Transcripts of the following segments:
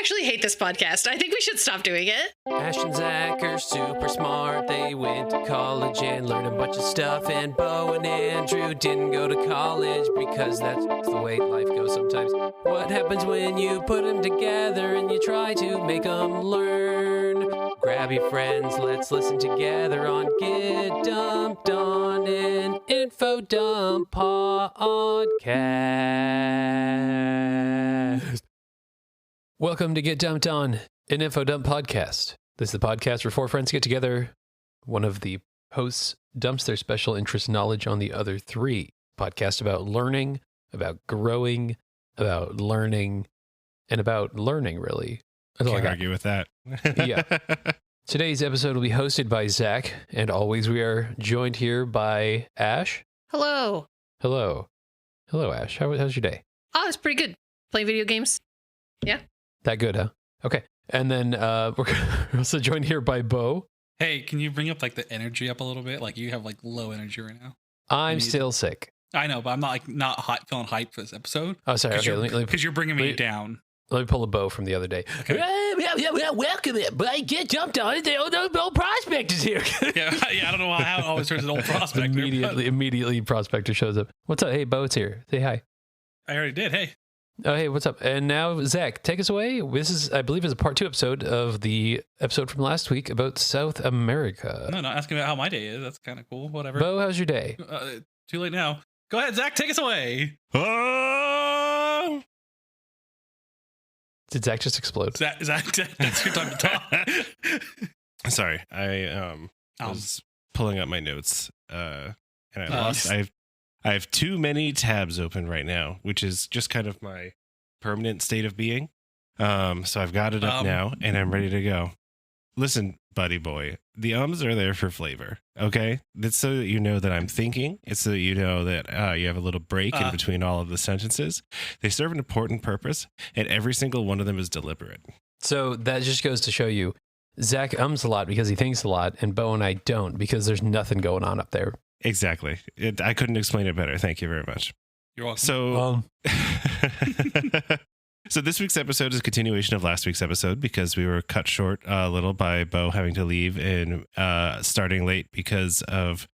actually hate this podcast. I think we should stop doing it. Ash and Zach are super smart. They went to college and learned a bunch of stuff. And Beau and Andrew didn't go to college because that's the way life goes sometimes. What happens when you put them together and you try to make them learn? Grab your friends, let's listen together on Get Dumped On an Info Dump Podcast. Welcome to Get Dumped On, an Info Dump podcast. This is the podcast where four friends get together. One of the hosts dumps their special interest knowledge on the other three. Podcast about learning, about growing, about learning, and about learning, really. That's all I Can't got. argue with that. Yeah. Today's episode will be hosted by Zach, and always we are joined here by Ash. Hello. Hello. Hello, Ash. How's your day? Oh, it's pretty good. Playing video games. Yeah. That good, huh? Okay. And then we're also joined here by Beau. Hey, can you bring up like the energy up a little bit? Like you have like low energy right now. I'm still sick. I know, but I'm not hot, feeling hyped for this episode. Oh, sorry. Okay, Because you're bringing me down. Let me pull a Beau from the other day. Okay. Welcome it, but Get Jumped On. The old prospect is here. yeah. I don't know how it always turns an old prospect. Immediately, prospector shows up. What's up? Hey, Beau, it's here. Say hi. I already did. Hey. Oh, hey, what's up? And now, Zach, take us away. This is, I believe, is a part 2 episode of the episode from last week about South America. No, asking about how my day is. That's kind of cool. Whatever. Beau, how's your day? Too late now. Go ahead, Zach. Take us away. Oh! Did Zach just explode? Zach, that's your time to talk. Sorry, I was pulling up my notes, and I lost. I have too many tabs open right now, which is just kind of my permanent state of being. So I've got it up now, and I'm ready to go. Listen, buddy boy, the ums are there for flavor, okay? That's so that you know that I'm thinking. It's so that you know that you have a little break in between all of the sentences. They serve an important purpose, and every single one of them is deliberate. So that just goes to show you, Zach ums a lot because he thinks a lot, and Beau and I don't because there's nothing going on up there. Exactly. I couldn't explain it better. Thank you very much. You're welcome. So, so this week's episode is a continuation of last week's episode because we were cut short a little by Beau having to leave and starting late because of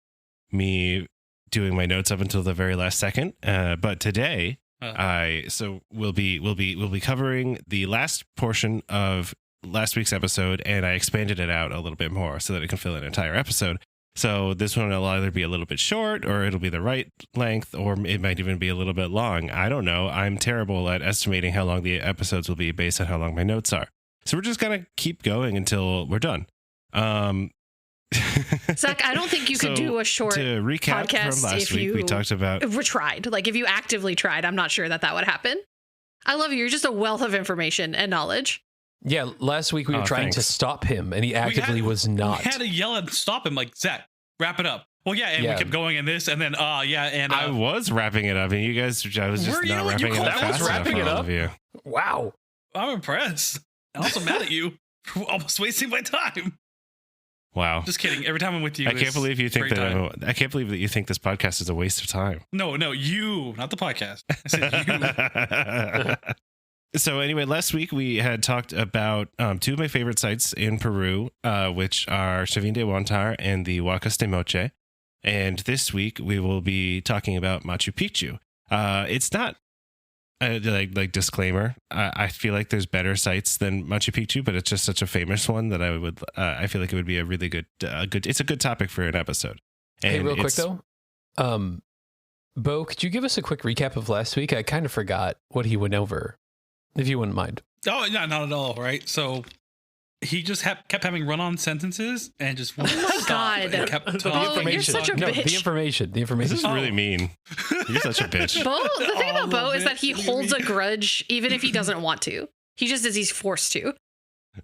me doing my notes up until the very last second. But today, we'll be covering the last portion of last week's episode, and I expanded it out a little bit more so that it can fill an entire episode. So this one will either be a little bit short or it'll be the right length, or it might even be a little bit long. I don't know. I'm terrible at estimating how long the episodes will be based on how long my notes are. So we're just going to keep going until we're done. Zach, I don't think you could do a short to recap podcast from last if week. you We talked about tried. Like if you actively tried, I'm not sure that would happen. I love you. You're just a wealth of information and knowledge. Yeah, last week we were trying to stop him, and he actively was not. We had to yell and stop him, like, Zach, wrap it up. Well, yeah, and we kept going in this, and then, and... I was wrapping it up, and you guys, I was just not wrapping it up fast enough for all of you. Wow. I'm impressed. I'm also mad at you for almost wasting my time. Wow. Just kidding. Every time I'm with you, I can't believe you think that. I can't believe that you think this podcast is a waste of time. No, you, not the podcast. I said you. So anyway, last week we had talked about two of my favorite sites in Peru, which are Chavin de Huantar and the Huacas de Moche. And this week we will be talking about Machu Picchu. It's not like disclaimer. I feel like there's better sites than Machu Picchu, but it's just such a famous one that I feel like it would be a really good. It's a good topic for an episode. And hey, real quick though, Beau, could you give us a quick recap of last week? I kind of forgot what he went over. If you wouldn't mind. Oh, yeah, not at all, right? So he just kept having run-on sentences and just oh my God. And kept talking. Oh, you're such a bitch. The information. This is really mean. You're such a bitch. Beau, the thing about Beau is that he holds a grudge even if he doesn't want to. He just says he's forced to.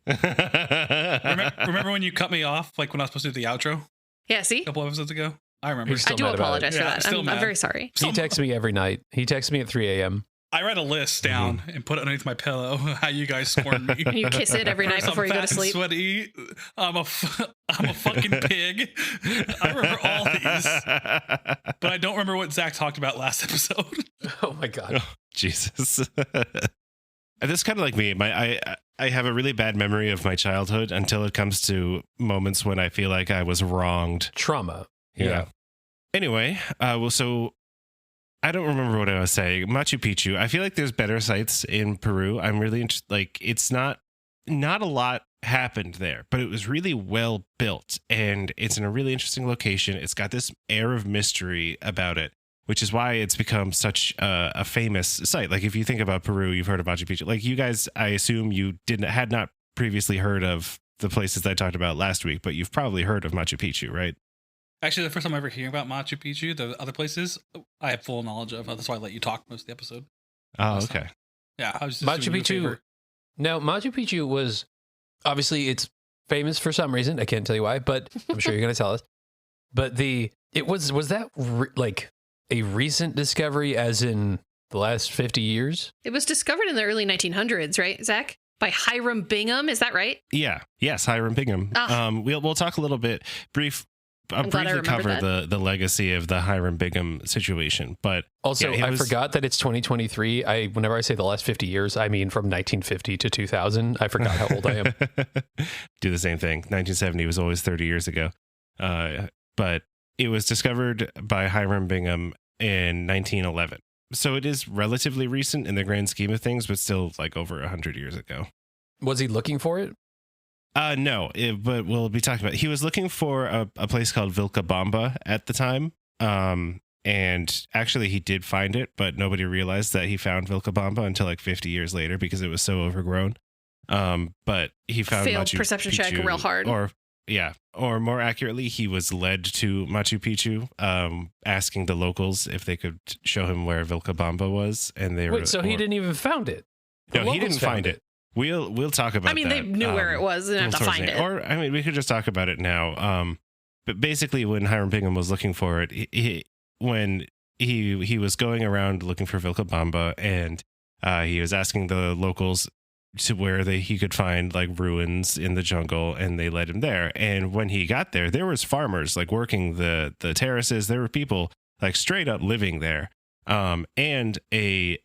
Remember when you cut me off, like when I was supposed to do the outro? Yeah, see? A couple episodes ago? I remember. I do apologize for that. I'm very sorry. He texts me every night. He texts me at 3 a.m. I write a list down and put it underneath my pillow. How you guys scorn me? And you kiss it every night before you go to sleep. Sweaty. I'm a fucking pig. I remember all these, but I don't remember what Zach talked about last episode. Oh my God, Jesus. This is kind of like me. I have a really bad memory of my childhood until it comes to moments when I feel like I was wronged. Trauma. Yeah. Anyway, so I don't remember what I was saying. Machu Picchu. I feel like there's better sites in Peru. I'm really interested. Like, it's not a lot happened there, but it was really well built, and it's in a really interesting location. It's got this air of mystery about it, which is why it's become such a famous site. Like, if you think about Peru, you've heard of Machu Picchu. Like, you guys, I assume you had not previously heard of the places that I talked about last week, but you've probably heard of Machu Picchu, right? Actually, the first time I ever hearing about Machu Picchu, the other places, I have full knowledge of. That's why I let you talk most of the episode. Oh, okay. Time. Yeah, I was just Machu Picchu. Now, Machu Picchu was obviously it's famous for some reason. I can't tell you why, but I'm sure you're going to tell us. But was that like a recent discovery, as in the last 50 years? It was discovered in the early 1900s, right, Zach? By Hiram Bingham, is that right? Yeah. Yes, Hiram Bingham. We'll talk a little bit briefly cover the legacy of the Hiram Bingham situation, but also I forgot that it's 2023. Whenever I say the last 50 years, I mean from 1950 to 2000. I forgot how old I am. Do the same thing. 1970 was always 30 years ago, but it was discovered by Hiram Bingham in 1911. So it is relatively recent in the grand scheme of things, but still like over 100 years ago. Was he looking for it? No, but we'll be talking about it. He was looking for a place called Vilcabamba at the time. And actually he did find it, but nobody realized that he found Vilcabamba until like 50 years later because it was so overgrown. But he found failed Machu perception Picchu, check real hard. Or more accurately, he was led to Machu Picchu, asking the locals if they could show him where Vilcabamba was. And they Wait, so he didn't even found it? No, he didn't find it. We'll talk about that. I mean, they knew where it was. They didn't have to find it. Or, I mean, we could just talk about it now. But basically, when Hiram Bingham was looking for it, when he was going around looking for Vilcabamba, and he was asking the locals to where he could find like ruins in the jungle, and they led him there. And when he got there, there was farmers like working the terraces. There were people like straight up living there. And a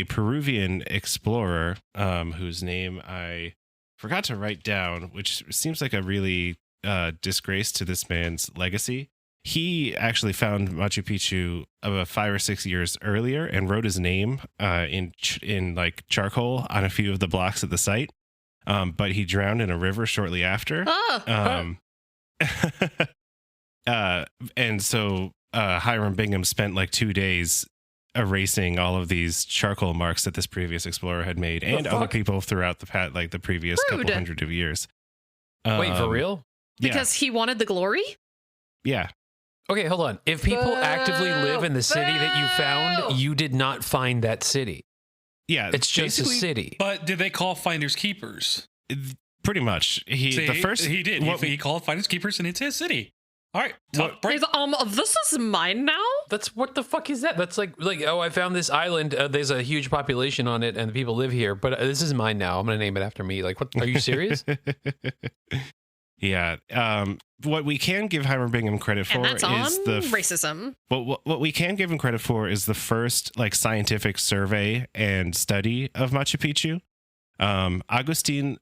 Peruvian explorer, whose name I forgot to write down, which seems like a really disgrace to this man's legacy. He actually found Machu Picchu about 5 or 6 years earlier and wrote his name in like charcoal on a few of the blocks at the site. But he drowned in a river shortly after. And so Hiram Bingham spent like 2 days erasing all of these charcoal marks that this previous explorer had made, and other people throughout the previous couple hundred of years. Wait, for real? Because he wanted the glory? Yeah. Okay, hold on. If people actively live in the city that you found, you did not find that city. Yeah, it's just a city. But did they call finders keepers? Pretty much. He did. He called finders keepers, and it's his city. All right. This is mine now? What the fuck is that? That's like, oh, I found this island. There's a huge population on it, and the people live here, but this is mine now. I'm going to name it after me. Like, what? Are you serious? Yeah. What we can give Hiram Bingham credit for is the racism. What we can give him credit for is the first like scientific survey and study of Machu Picchu. Agustin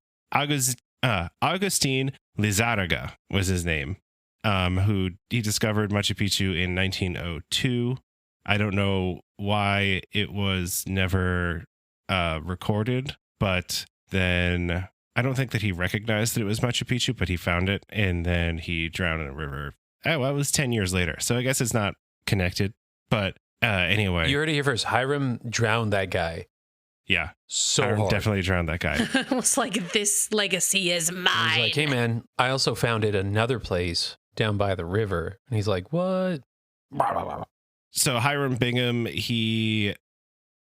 Lizarraga was his name. Who he discovered Machu Picchu in 1902. I don't know why it was never recorded, but then I don't think that he recognized that it was Machu Picchu, but he found it, and then he drowned in a river. Oh, well, it was 10 years later, so I guess it's not connected. But anyway. You heard it here first. Hiram drowned that guy. Yeah. So Hiram hard. definitely drowned that guy. It was like, this legacy is mine. He's like, hey, man, I also found it another place down by the river. And he's like, what? So Hiram Bingham, he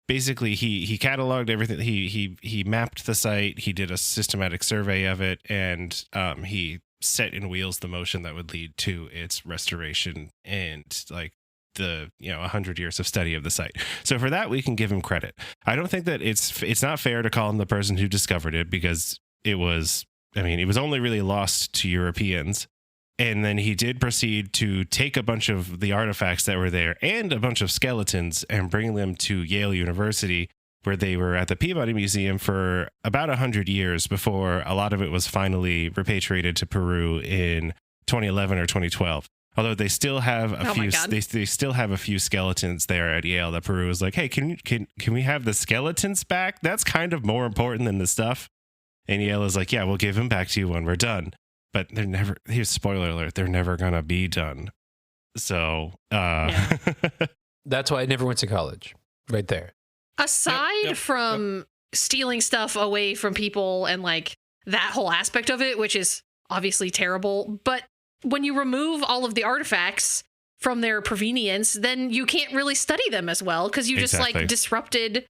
basically he cataloged everything. He mapped the site. He did a systematic survey of it, and he set in wheels the motion that would lead to its restoration and like the 100 years of study of the site. So for that, we can give him credit. I don't think that it's not fair to call him the person who discovered it, because it was only really lost to Europeans. And then he did proceed to take a bunch of the artifacts that were there and a bunch of skeletons and bring them to Yale University, where they were at the Peabody Museum for about 100 years before a lot of it was finally repatriated to Peru in 2011 or 2012. Although they still have a few, they still have a few skeletons there at Yale that Peru is like, hey, can we have the skeletons back? That's kind of more important than the stuff. And Yale is like, yeah, we'll give them back to you when we're done. But they're never, here's spoiler alert, they're never gonna be done. So that's why I never went to college. Right there. Aside from stealing stuff away from people and like that whole aspect of it, which is obviously terrible, but when you remove all of the artifacts from their provenience, then you can't really study them as well because you just like disrupted.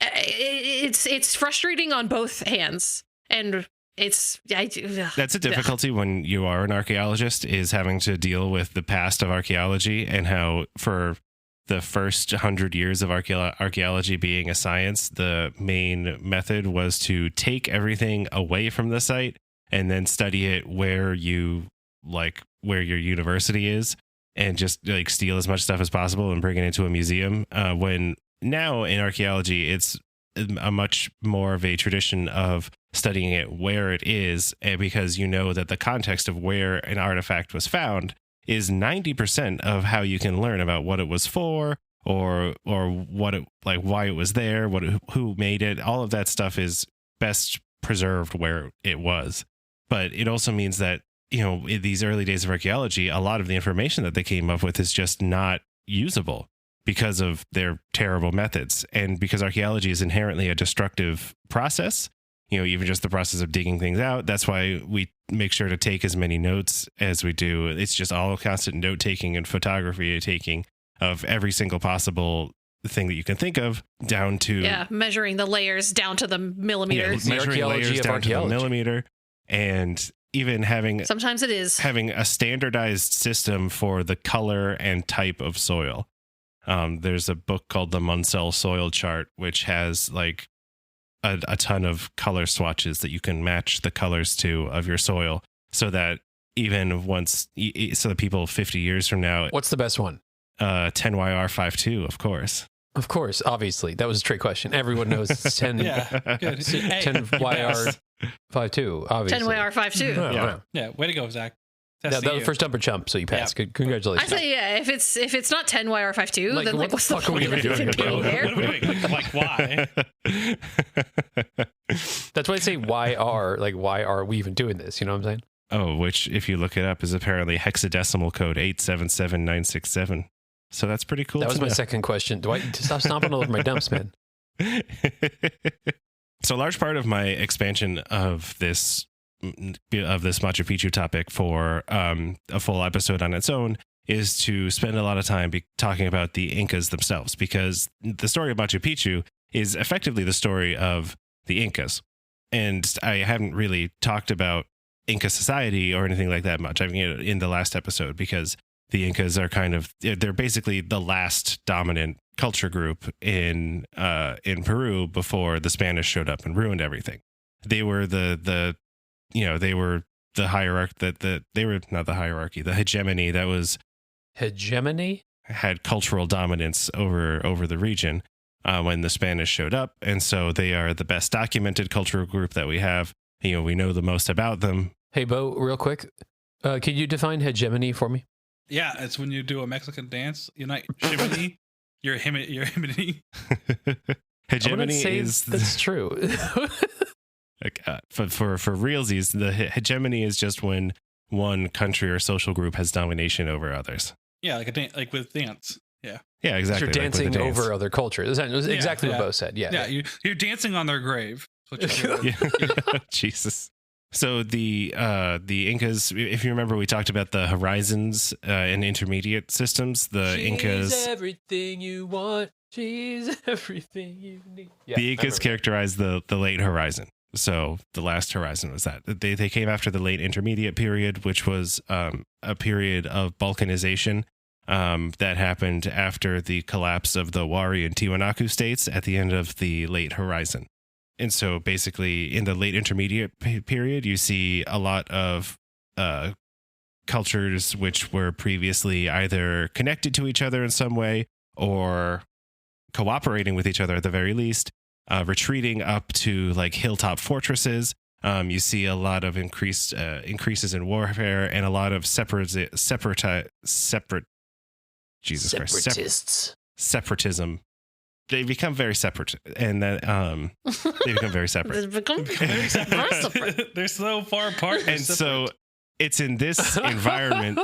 It's frustrating on both hands, and that's a difficulty when you are an archaeologist, is having to deal with the past of archaeology and how for the first 100 years of archaeology being a science, the main method was to take everything away from the site and then study it where your university is, and just like steal as much stuff as possible and bring it into a museum. When now in archaeology, it's a much more of a tradition of studying it where it is, and because you know that the context of where an artifact was found is 90% of how you can learn about what it was for, or what it, like why it was there, who made it. All of that stuff is best preserved where it was. But it also means that, you know, in these early days of archaeology, a lot of the information that they came up with is just not usable because of their terrible methods, and because archaeology is inherently a destructive process. You know, even just the process of digging things out. That's why we make sure to take as many notes as we do. It's just all constant note taking and photography taking of every single possible thing that you can think of, down to measuring the layers down to the millimeter. Measuring layers down to the millimeter, and even having sometimes it is having a standardized system for the color and type of soil. There's a book called the Munsell Soil Chart, which has like a ton of color swatches that you can match the colors to of your soil, so that even once, so that people 50 years from now. What's the best one? 10YR52, of course. Of course, obviously. That was a trick question. Everyone knows it's 10. Yeah, good. 10YR52, obviously. 10YR52. Yeah, way to go, Zach. That was the first number chump, so you passed. Good, congratulations. I say, if it's not 10YR52, then like what's the fuck are we even doing here? What are we doing? Like why? That's why I say YR. Like, why are we even doing this? You know what I'm saying? Oh, which, if you look it up, is apparently hexadecimal code 877967. So that's pretty cool. That was my second question. Do I stop stomping all over my dumps, man? So a large part of my expansion of this Machu Picchu topic for a full episode on its own is to spend a lot of time talking about the Incas themselves, because the story of Machu Picchu is effectively the story of the Incas. And I haven't really talked about Inca society or anything like that much. I mean, in the last episode, because the Incas are they're basically the last dominant culture group in Peru before the Spanish showed up and ruined everything. They were the hierarchy they were not the hierarchy, the hegemony that was had cultural dominance over the region when the Spanish showed up. And so they are the best documented cultural group that we have. You know, we know the most about them. Hey, Beau, real quick, can you define hegemony for me? Yeah, it's when you do a Mexican dance. You're not shimmy, you're himmy. Hegemony is that's true. For realsies, the hegemony is just when one country or social group has domination over others. Yeah, like with dance. Yeah. Yeah, exactly. You're dancing over other cultures. It was exactly what Beau said. Yeah. Yeah, you're dancing on their grave. Jesus. So the Incas, if you remember, we talked about the horizons and intermediate systems. The Incas, everything you want. She's everything you need. Yeah, the Incas characterized the late horizon. So the last horizon was that they came after the late intermediate period, which was a period of Balkanization that happened after the collapse of the Wari and Tiwanaku states at the end of the late horizon. And so basically in the late intermediate period, you see a lot of cultures which were previously either connected to each other in some way or cooperating with each other at the very least, retreating up to like hilltop fortresses. You see a lot of increases in warfare and a lot of separatism. They become very separate, and that they become very separate. They're so far apart. And so it's in this environment.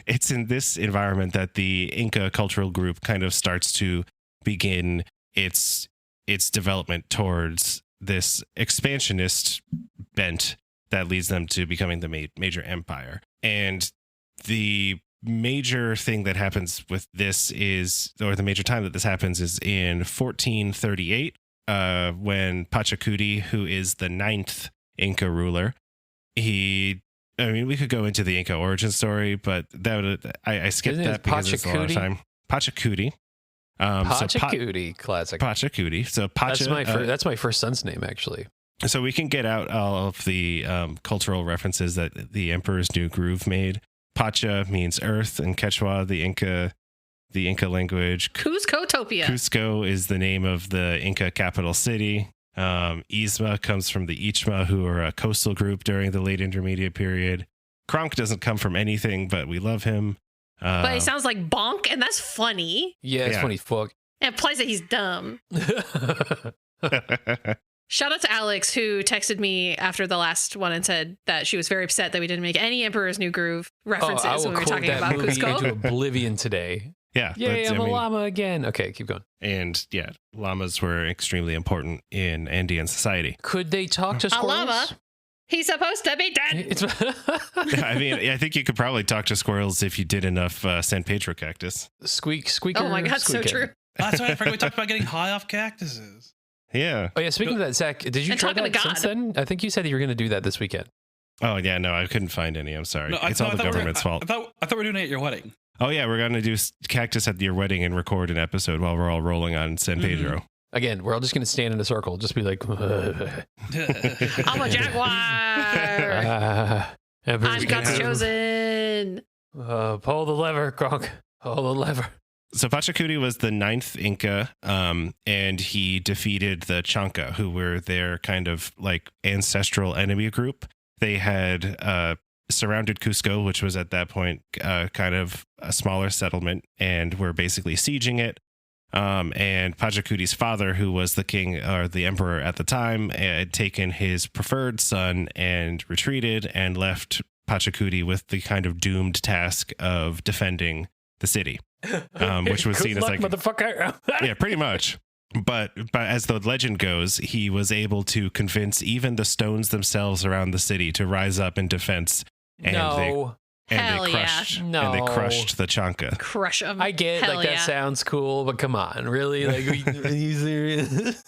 It's in this environment that the Inca cultural group kind of starts to begin its development towards this expansionist bent that leads them to becoming the major empire. And the major thing that happens with this is, or the major time that this happens is in 1438, when Pachacuti, who is the 9th Inca ruler, we could go into the Inca origin story, but I skipped that because it's a lot of time. Pachacuti. Pachacuti, classic. Pachacuti. So that's my first son's name, actually. So we can get out all of the cultural references that the Emperor's New Groove made. Pacha means earth in Quechua, the Inca language. Cusco-topia. Cusco is the name of the Inca capital city. Isma comes from the Ichma, who are a coastal group during the late intermediate period. Kronk doesn't come from anything, but we love him. But he sounds like Bonk, and that's funny. Yeah, it's funny fuck. And it implies that he's dumb. Shout out to Alex, who texted me after the last one and said that she was very upset that we didn't make any Emperor's New Groove references when we were talking about Cusco. Into oblivion today. Yeah. Yay, I'm a llama again. Okay, keep going. And yeah, llamas were extremely important in Andean society. Could they talk to squirrels? A llama? He's supposed to be dead. I think you could probably talk to squirrels if you did enough San Pedro cactus. Squeaker. Oh my God, so true. That's right. I forgot we talked about getting high off cactuses. Yeah. Oh yeah. Speaking of that, Zach, did you try that since then? I think you said you were going to do that this weekend. Oh yeah, no, I couldn't find any. I'm sorry. It's all the government's fault. I thought we were doing it at your wedding. Oh yeah, we're gonna do cactus at your wedding and record an episode while we're all rolling on San Pedro. Again, we're all just going to stand in a circle, just be like, I'm a jaguar. I'm God's chosen. Pull the lever, Kronk. Pull the lever. So Pachacuti was the 9th Inca, and he defeated the Chanca, who were their kind of like ancestral enemy group. They had surrounded Cusco, which was at that point kind of a smaller settlement, and were basically sieging it. And Pachacuti's father, who was the king or the emperor at the time, had taken his preferred son and retreated and left Pachacuti with the kind of doomed task of defending the city, which was seen as like, motherfucker. Yeah, pretty much. But as the legend goes, he was able to convince even the stones themselves around the city to rise up in defense. And they crushed the Chanca. Crush them. I get that sounds cool, but come on, really? Like, are you serious?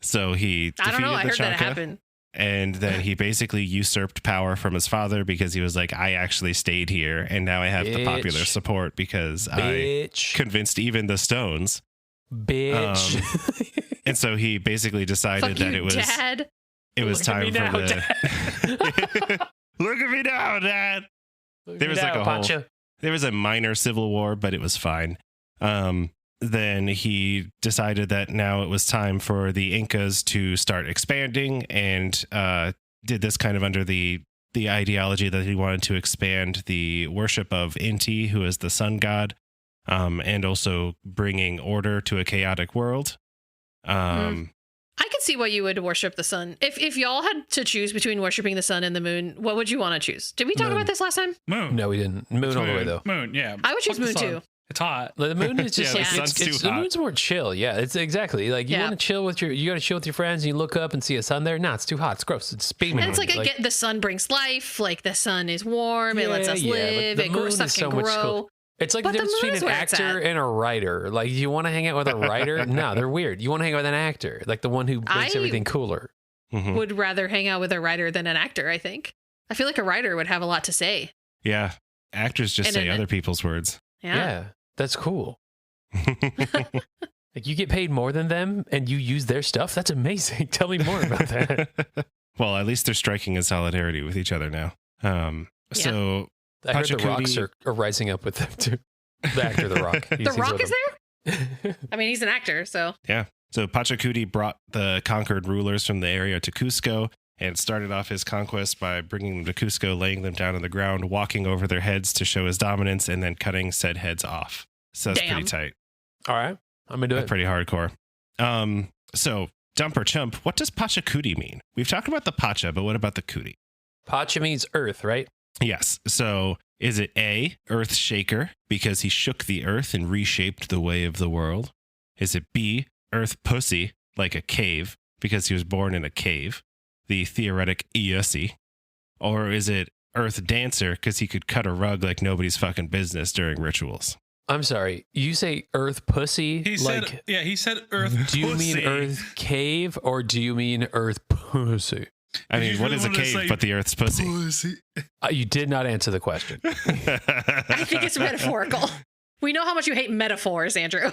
So he defeated I don't know. I the heard Chanca, that happened. and then he basically usurped power from his father because he was like, I actually stayed here, and now I have the popular support because I convinced even the stones. And so he basically decided that it was Dad. It was time for the. Look at me now, Dad. There was a minor civil war, but it was fine. Then he decided that now it was time for the Incas to start expanding, and did this kind of under the ideology that he wanted to expand the worship of Inti, who is the sun god, and also bringing order to a chaotic world. I could see why you would worship the sun. If y'all had to choose between worshiping the sun and the moon, what would you want to choose? Did we talk about this last time? Moon. No, we didn't. Moon all the way, though. Moon, yeah. I would choose moon, too. It's hot. The moon is just yeah, like, the moon's more chill. Yeah, it's exactly. Like, you want to chill with you got to chill with your friends, and you look up and see a sun there. No, it's too hot. It's gross. It's beaming. And it's like the sun brings life. Like, the sun is warm. It lets us live. Stuff can grow. It's like the difference between an actor and a writer. Like, you want to hang out with a writer? No, they're weird. You want to hang out with an actor, like the one who makes everything cooler. Would rather hang out with a writer than an actor, I think. I feel like a writer would have a lot to say. Yeah. Actors just say other people's words. Yeah. That's cool. Like, you get paid more than them and you use their stuff? That's amazing. Tell me more about that. Well, at least they're striking in solidarity with each other now. So I heard the Rocks are rising up with them too. The actor The Rock. The Rock is there? I mean, he's an actor, so. Yeah. So Pachacuti brought the conquered rulers from the area to Cusco and started off his conquest by bringing them to Cusco, laying them down on the ground, walking over their heads to show his dominance, and then cutting said heads off. So that's pretty tight. All right. I'm going to do it. Pretty hardcore. So, dump or chump, what does Pachacuti mean? We've talked about the Pacha, but what about the Cuti? Pacha means earth, right? Yes. So, is it A, earth shaker, because he shook the earth and reshaped the way of the world? Is it B, earth pussy, like a cave, because he was born in a cave, the theoretic Iusi? Or is it earth dancer, because he could cut a rug like nobody's fucking business during rituals? I'm sorry. You say earth pussy? He said earth Do you pussy. mean earth cave or do you mean earth pussy? I mean, what is a cave but the earth's pussy? You did not answer the question. I think it's metaphorical. We know how much you hate metaphors, Andrew.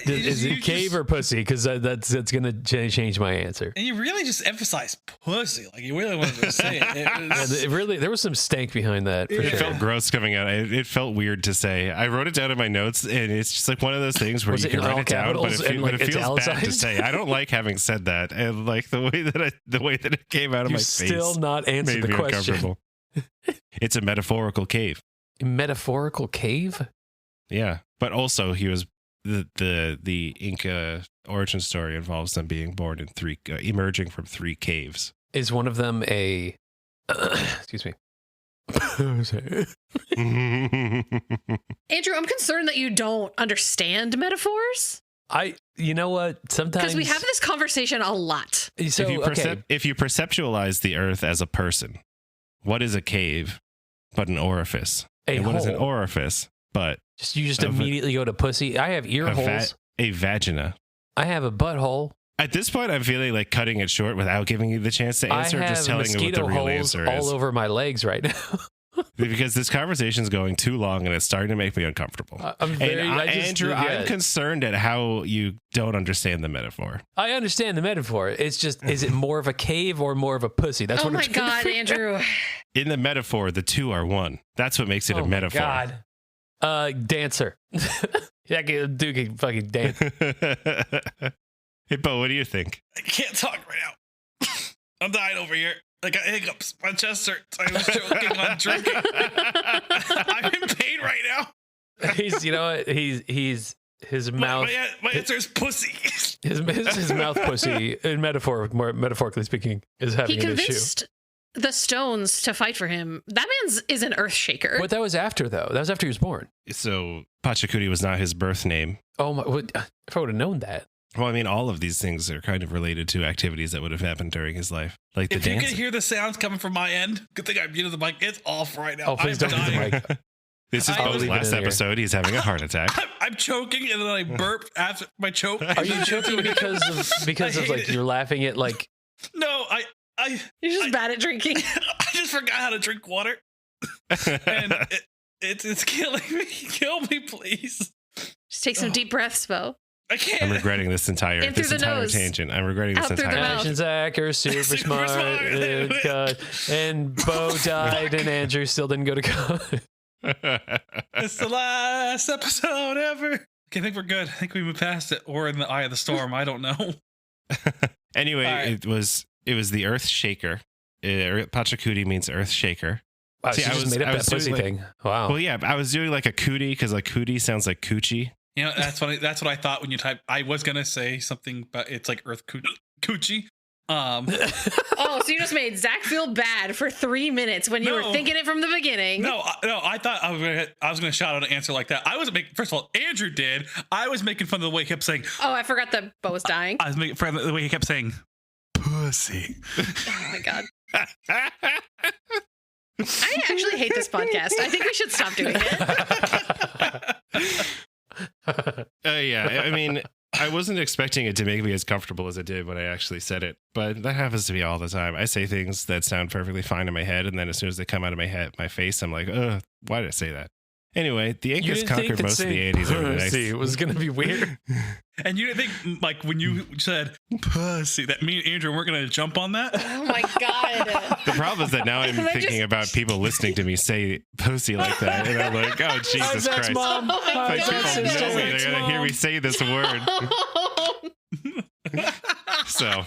Is it cave or pussy? Because that's going to change my answer. And you really just emphasize pussy. Like, you really wanted to say it. It really, there was some stank behind that. For It sure. felt gross coming out. It felt weird to say. I wrote it down in my notes, and it's just like one of those things where Was you it can in write all it down, but capitals and, like, it feels bad to italicized? say. I don't like having said that, and like the way that it came out of You my face. still not answered made the me question. uncomfortable. It's a metaphorical cave. Metaphorical cave? Yeah, but also he was the Inca origin story involves them being born in emerging from 3 caves. Is one of them a excuse me. Andrew, I'm concerned that you don't understand metaphors. You know what? Sometimes Because we have this conversation a lot. So, if you perceptualize the earth as a person, what is a cave but an orifice? And what is an orifice but you just immediately go to pussy? I have ear holes. A vagina. I have a butthole. At this point, I'm feeling like cutting it short without giving you the chance to answer, I have just telling you what the mosquito real holes answer all is. over my legs right now. Because this conversation's going too long and it's starting to make me uncomfortable. Andrew, I'm concerned at how you don't understand the metaphor. I understand the metaphor. It's just, is it more of a cave or more of a pussy? That's what my I'm trying to God, figure Andrew. In the metaphor, the two are one. That's what makes it a metaphor. God. Dancer. Yeah, dude can fucking dance. Hey, Beau, what do you think? I can't talk right now. I'm dying over here. I got hiccups. My chest hurts. I was choking on drinking. I'm in pain right now. He's, you know what? He's his mouth. My answer is pussy. His mouth pussy, in more metaphorically speaking, is having He an issue. convinced the stones to fight for him. That man's is an earth shaker. But that was after, though. That was after he was born. So Pachacuti was not his birth name. Oh my! If I would have known that. Well, I mean, all of these things are kind of related to activities that would have happened during his life, like the If you dancing. can hear the sounds coming from my end, good thing I muted the mic. It's off right now. Oh, please I'm don't mute the dying. mic. This is I Beau's was- last episode. He's having a heart attack. I'm choking and then I burp after my choke. Are you choking because of like you're laughing at like? No, You're just bad at drinking. I just forgot how to drink water, and it's killing me. Kill me, please. Just take some deep breaths, Beau. I can't. I'm regretting this entire In through the nose. tangent. I'm regretting this Out through the entire mouth. tangent. Zach are super Super smart. smart. And Beau died, and Andrew still didn't go to college. It's the last episode ever. Okay, I think we're good. I think we moved past it, or in the eye of the storm. I don't know. Anyway, All right. it was the Earth Shaker. Pachacuti means Earth Shaker. Wow, See, she I just was- made I up was that pussy doing, thing. Wow. Well, yeah, I was doing like a cootie because like cootie sounds like coochie. You know, that's what I thought when you typed. I was gonna say something, but it's like Earth Coochie. Oh, so you just made Zach feel bad for 3 minutes when you were No. thinking it from the beginning. No, I thought I was gonna shout out an answer like that. I wasn't making. First of all, Andrew did. I was making fun of the way he kept saying. Oh, I forgot that Beau was dying. I was making fun of the way he kept saying, "Pussy." Oh my God. I actually hate this podcast. I think we should stop doing it. Yeah, I mean, I wasn't expecting it to make me as comfortable as it did when I actually said it, but that happens to me all the time. I say things that sound perfectly fine in my head, and then as soon as they come out of my face, I'm like, ugh, why did I say that? Anyway, the Incas conquered most of the Andes over the next. It was gonna be weird. And you didn't think, like, when you said "pussy," that me and Andrew weren't going to jump on that? Oh my God. The problem is that now I'm They thinking just- about people listening to me say pussy like that, and I'm like, oh, Jesus Zach's Christ. mom. Oh my Like, God. people know me. They're going to hear me say this word. So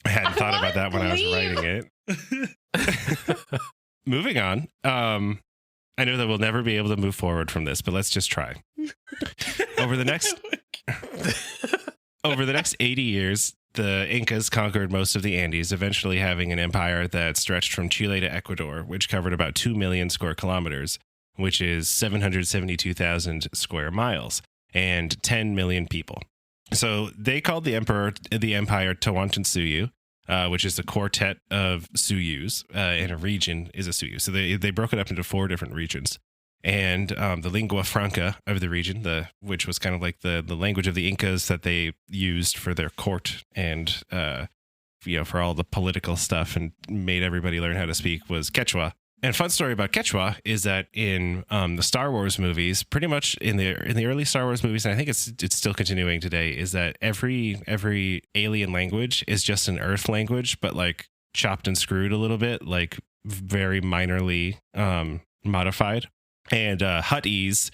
I hadn't thought about that when I was writing it. Moving on. I know that we'll never be able to move forward from this, but let's just try. Over the next 80 years, the Incas conquered most of the Andes, eventually having an empire that stretched from Chile to Ecuador, which covered about 2 million square kilometers, which is 772,000 square miles, and 10 million people. So they called the empire Tawantinsuyu, which is a quartet of Suyus, and a region is a Suyu. So they broke it up into 4 different regions. And the lingua franca of the region, which was kind of like the language of the Incas that they used for their court and for all the political stuff and made everybody learn how to speak, was Quechua. And a fun story about Quechua is that in the Star Wars movies, pretty much in the early Star Wars movies, and I think it's still continuing today, is that every alien language is just an Earth language, but like chopped and screwed a little bit, like very minorly modified. And Huttese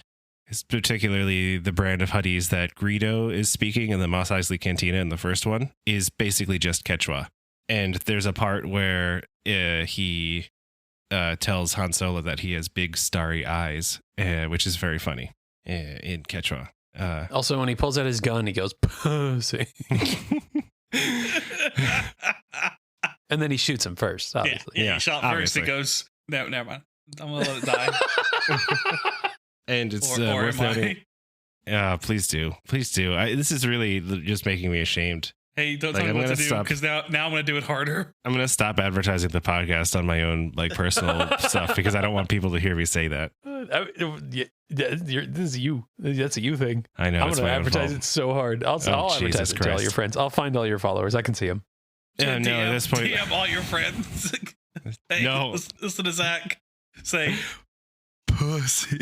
is particularly the brand of Huttese that Greedo is speaking in the Mos Eisley Cantina in the first one, is basically just Quechua. And there's a part where he tells Han Solo that he has big starry eyes, which is very funny in Quechua. Also, when he pulls out his gun, he goes, pussy. And then he shoots him first, obviously. Yeah, he shot obviously. first. It goes, no, never mind. I'm going to let it die. And it's or worth am noting. Please do. This is really just making me ashamed. Hey, don't tell me what to do, because now I'm going to do it harder. I'm going to stop advertising the podcast on my own personal stuff, because I don't want people to hear me say that. This is you. That's a you thing. I know. I'm going to advertise it so hard. I'll advertise it to all your friends. I'll find all your followers. I can see them. Yeah, no, at this point, DM all your friends. Hey, no. Listen to Zach say, pussy.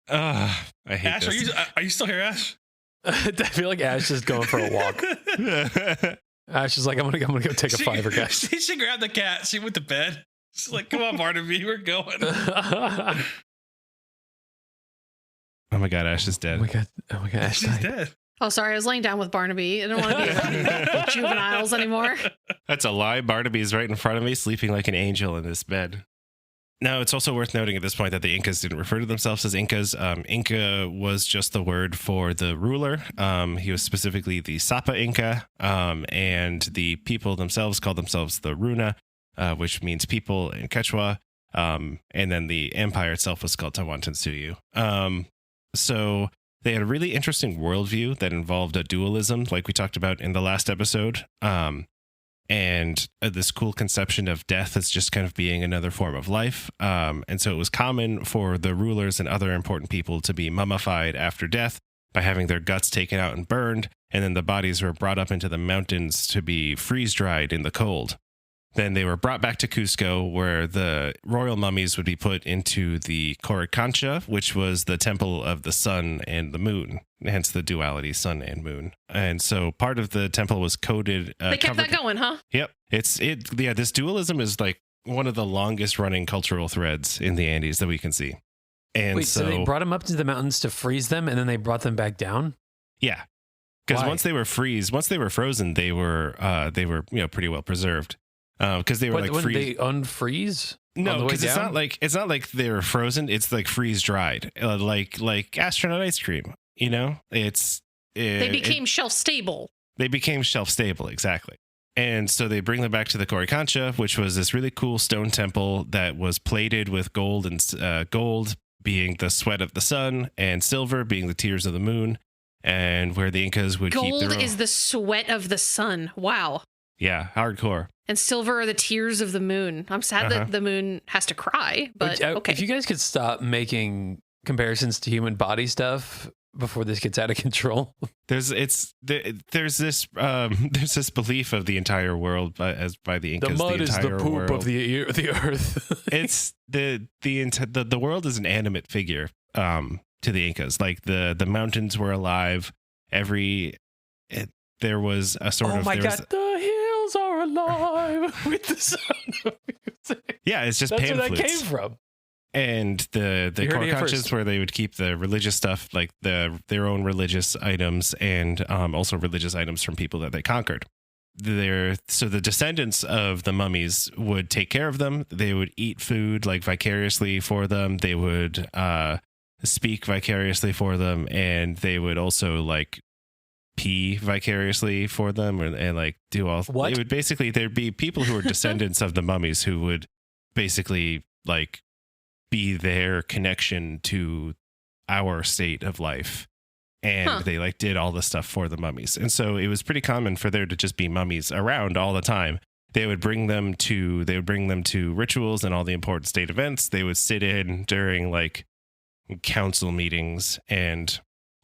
I hate Ash, this. are you still here, Ash? I feel like Ash is going for a walk. Ash is like, I'm gonna go take a 5 guys. She should grab the cat. She went to bed. She's like, come on, Barnaby, we're going. Oh my god, Ash is dead. Oh my god, Ash She's died. dead. Oh, sorry, I was laying down with Barnaby. I don't want to be around juveniles anymore. That's a lie. Barnaby's right in front of me, sleeping like an angel in this bed. Now, it's also worth noting at this point that the Incas didn't refer to themselves as Incas. Inca was just the word for the ruler. He was specifically the Sapa Inca, and the people themselves called themselves the Runa, which means people in Quechua. And then the empire itself was called Tawantinsuyu. So they had a really interesting worldview that involved a dualism, like we talked about in the last episode. And this cool conception of death as just kind of being another form of life. And so it was common for the rulers and other important people to be mummified after death by having their guts taken out and burned, and then the bodies were brought up into the mountains to be freeze-dried in the cold. Then they were brought back to Cusco, where the royal mummies would be put into the Coricancha, which was the temple of the sun and the moon, hence the duality, sun and moon. And so part of the temple was coated. They kept that going, huh? Yep. This dualism is like one of the longest running cultural threads in the Andes that we can see. And wait, so they brought them up to the mountains to freeze them, and then they brought them back down? Yeah. Because Why? once they were frozen, they were pretty well preserved. Because they were when freeze. they unfreeze? No, because it's not like they were frozen. It's like freeze dried, like astronaut ice cream. You know, They became shelf stable. They became shelf stable, exactly. And so they bring them back to the Coricancha, which was this really cool stone temple that was plated with gold, and gold being the sweat of the sun, and silver being the tears of the moon, and where the Incas would keep their Gold is the sweat of the sun. Wow. Yeah, hardcore. And silver are the tears of the moon. I'm sad that the moon has to cry, but okay. If you guys could stop making comparisons to human body stuff before this gets out of control. There's this belief of the entire world by the Incas. The mud is the poop world. of the earth. It's the world is an animate figure to the Incas. Like the mountains were alive. There was a sort of. Oh my god! The hills are alive with the sound of music. Yeah, it's just That's pan where that flutes. came from. And the You heard core it here conscience, first. where they would keep the religious stuff, like their own religious items, and also religious items from people that they conquered. So the descendants of the mummies would take care of them. They would eat food like vicariously for them. They would speak vicariously for them, and they would also like pee vicariously for them, and like do all. What? It would basically, there'd be people who were descendants of the mummies who would basically like be their connection to our state of life. And they like did all the stuff for the mummies. And so it was pretty common for there to just be mummies around all the time. They would bring them to rituals and all the important state events. They would sit in during like council meetings, and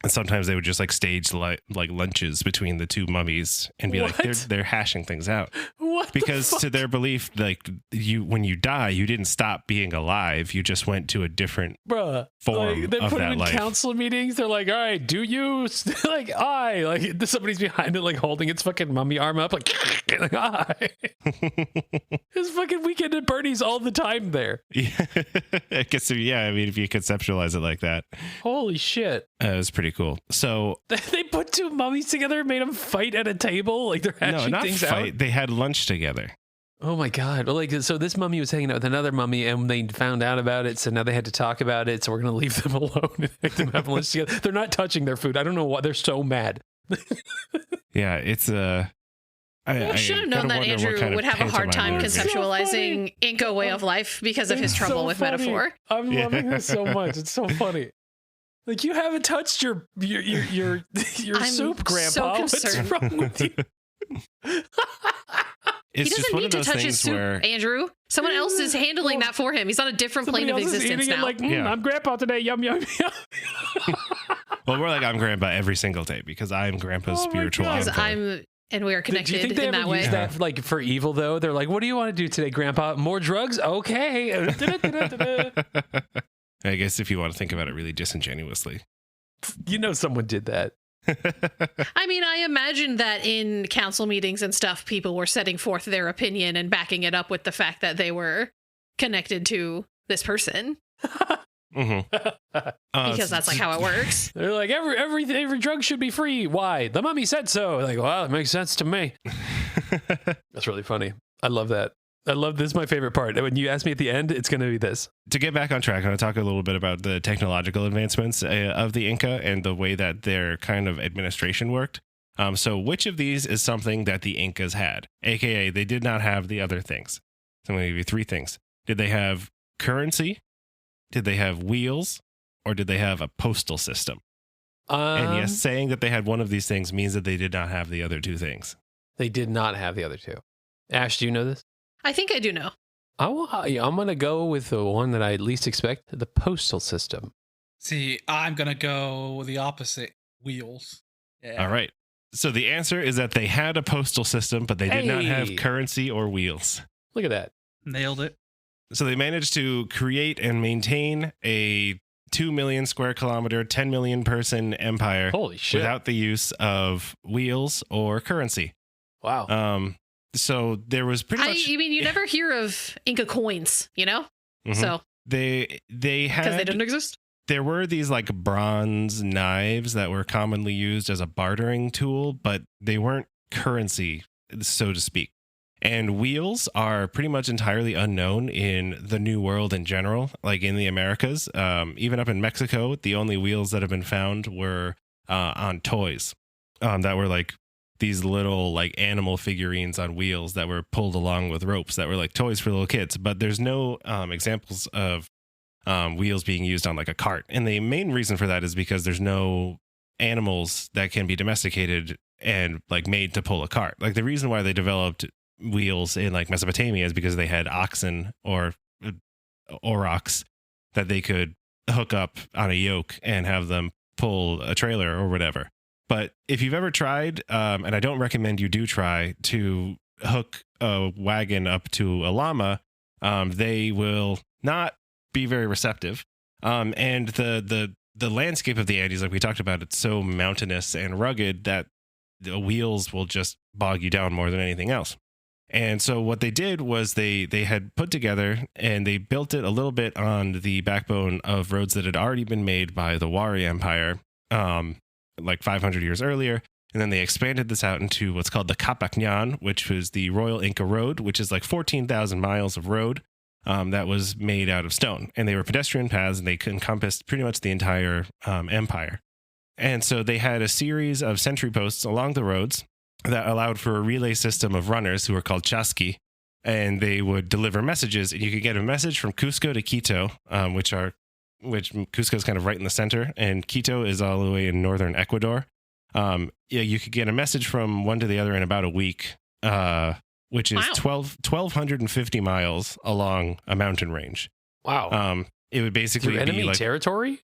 sometimes they would just like stage like lunches between the two mummies and be like they're hashing things out. What? Because to their belief, like when you die, you didn't stop being alive. You just went to a different Bruh, form like, they of put that them in life. council meetings. They're like, all right, do you like somebody's behind it, like holding its fucking mummy arm up, like I. It's fucking Weekend at Bernie's all the time there. Yeah, I guess. Yeah, I mean, if you conceptualize it like that, Holy shit! it was pretty cool. So They put two mummies together and made them fight at a table, like they're no, hashing not things fight. out. They had lunch together. Oh my god! Well, like, so this mummy was hanging out with another mummy, and they found out about it. So now they had to talk about it. So we're gonna leave them alone and make them have lunch together. They're not touching their food. I don't know why they're so mad. Yeah, it's I should have known that Andrew would have a hard time conceptualizing Inka way of life because of his It's trouble so with funny. metaphor. I'm loving this so much. It's so funny. Like, you haven't touched your I'm soup, Grandpa. so What's concerned. wrong with you? It's He just doesn't one need of to those touch his things soup, where Andrew. Someone else is handling that for him. He's on a different plane of Somebody else is existence eating it now. like, Yeah. I'm Grandpa today. Yum, yum, yum. well, we're like I'm grandpa every single day because I'm grandpa's Oh my spiritual God. Because uncle. and we are Do you connected think they in ever that way. use that like for evil though? They're like, what do you want to do today, Grandpa? More drugs? Okay. I guess if you want to think about it really disingenuously. You know someone did that. I mean, I imagine that in council meetings and stuff, people were setting forth their opinion and backing it up with the fact that they were connected to this person. Because that's like how it works. They're like, every drug should be free. Why? The mummy said so. Like, well, it makes sense to me. That's really funny. I love that. I love this. Is my favorite part. When you ask me at the end, it's going to be this. To get back on track, I'm going to talk a little bit about the technological advancements of the Inca and the way that their kind of administration worked. So which of these is something that the Incas had? AKA, they did not have the other things. So I'm going to give you three things. Did they have currency? Did they have wheels? Or did they have a postal system? And yes, saying that they had one of these things means that they did not have the other two things. They did not have the other two. Ash, do you know this? I think I do know. I'm going to go with the one that I least expect, the postal system. See, I'm gonna go the opposite. Wheels. Yeah. All right. So the answer is that they had a postal system, but they did not have Hey. currency or wheels. Look at that. Nailed it. So they managed to create and maintain a 2 million square kilometer, 10 million person empire Holy shit. without the use of wheels or currency. Wow. So there was pretty much. I mean, you never hear of Inca coins, you know? Mhm. So, they because they had didn't exist. there were these like bronze knives that were commonly used as a bartering tool, but they weren't currency, so to speak. And wheels are pretty much entirely unknown in the New World in general, like in the Americas. Even up in Mexico, the only wheels that have been found were on toys that were like these little like animal figurines on wheels that were pulled along with ropes that were like toys for little kids. But there's no examples of wheels being used on like a cart. And the main reason for that is because there's no animals that can be domesticated and like made to pull a cart. Like the reason why they developed wheels in like Mesopotamia is because they had oxen or aurochs that they could hook up on a yoke and have them pull a trailer or whatever. But if you've ever tried, and I don't recommend you do try to hook a wagon up to a llama, they will not be very receptive. And the landscape of the Andes, like we talked about, it's so mountainous and rugged that the wheels will just bog you down more than anything else. And so what they did was they had put together and they built it a little bit on the backbone of roads that had already been made by the Wari Empire, like 500 years earlier. And then they expanded this out into what's called the Kapaknyan, which was the Royal Inca Road, which is like 14,000 miles of road that was made out of stone. And they were pedestrian paths, and they encompassed pretty much the entire empire. And so they had a series of sentry posts along the roads that allowed for a relay system of runners who were called chasqui, and they would deliver messages. And you could get a message from Cusco to Quito, which Cusco is kind of right in the center, and Quito is all the way in northern Ecuador. You could get a message from one to the other in about a week, which is 1,250 miles along a mountain range. Wow. It would basically through enemy be like territory.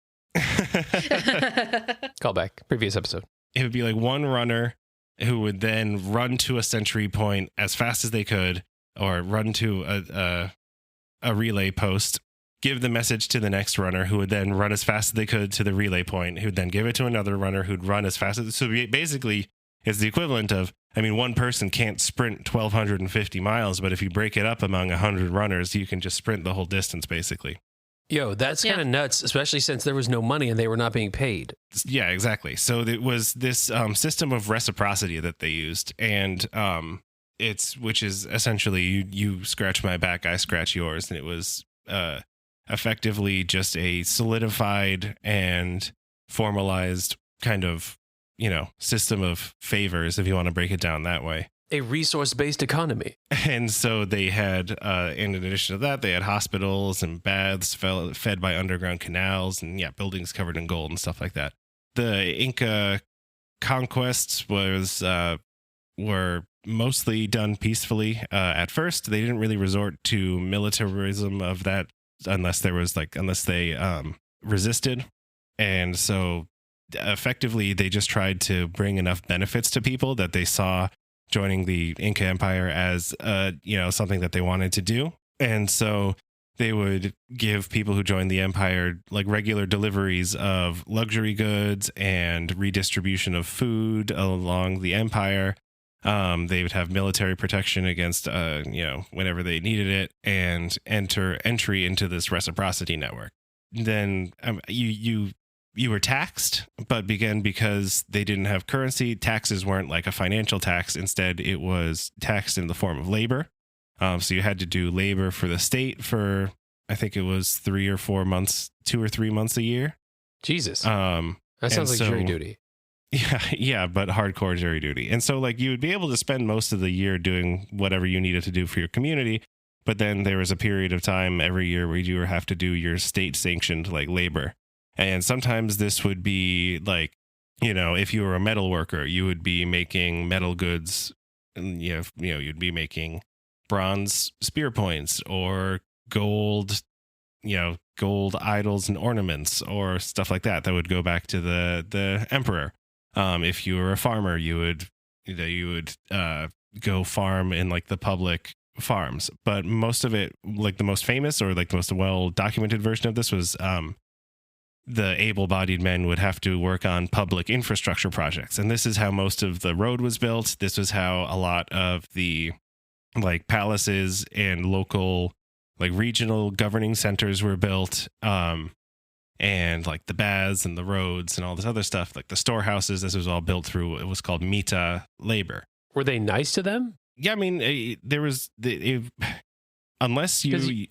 Call back previous episode. It would be like one runner who would then run to a sentry point as fast as they could, or run to a relay post, give the message to the next runner, who would then run as fast as they could to the relay point, who'd then give it to another runner who'd run as fast as. So basically, it's the equivalent of, one person can't sprint 1,250 miles, but if you break it up among 100 runners, you can just sprint the whole distance, basically. Yo, that's kind of nuts, especially since there was no money and they were not being paid. Yeah, exactly. So it was this system of reciprocity that they used, and which is essentially you scratch my back, I scratch yours, and it was effectively just a solidified and formalized kind of system of favors, if you want to break it down that way. A resource-based economy. And so they had, in addition to that, they had hospitals and baths fed by underground canals, and buildings covered in gold and stuff like that. The Inca conquests were mostly done peacefully at first. They didn't really resort to militarism of that unless they resisted. And so effectively, they just tried to bring enough benefits to people that they saw joining the Inca Empire as something that they wanted to do. And so they would give people who joined the empire like regular deliveries of luxury goods and redistribution of food along the empire. They would have military protection against whenever they needed it, and entry into this reciprocity network. Then you were taxed, but because they didn't have currency, taxes weren't like a financial tax. Instead, it was taxed in the form of labor. So you had to do labor for the state for, I think it was 3 or 4 months, 2 or 3 months a year. Jesus. That sounds like jury duty. Yeah, but hardcore jury duty. And so like you would be able to spend most of the year doing whatever you needed to do for your community. But then there was a period of time every year where you would have to do your state sanctioned like labor. And sometimes this would be like, if you were a metal worker, you would be making metal goods, and you'd be making bronze spear points or gold idols and ornaments or stuff like that would go back to the emperor. If you were a farmer, you would go farm in like the public farms. But most of it, like the most famous or like the most well documented version of this was the able-bodied men would have to work on public infrastructure projects. And this is how most of the road was built. This was how a lot of the like palaces and local like regional governing centers were built. And like the baths and the roads and all this other stuff, like the storehouses, this was all built through, it was called mita labor. Were they nice to them? Yeah, unless you...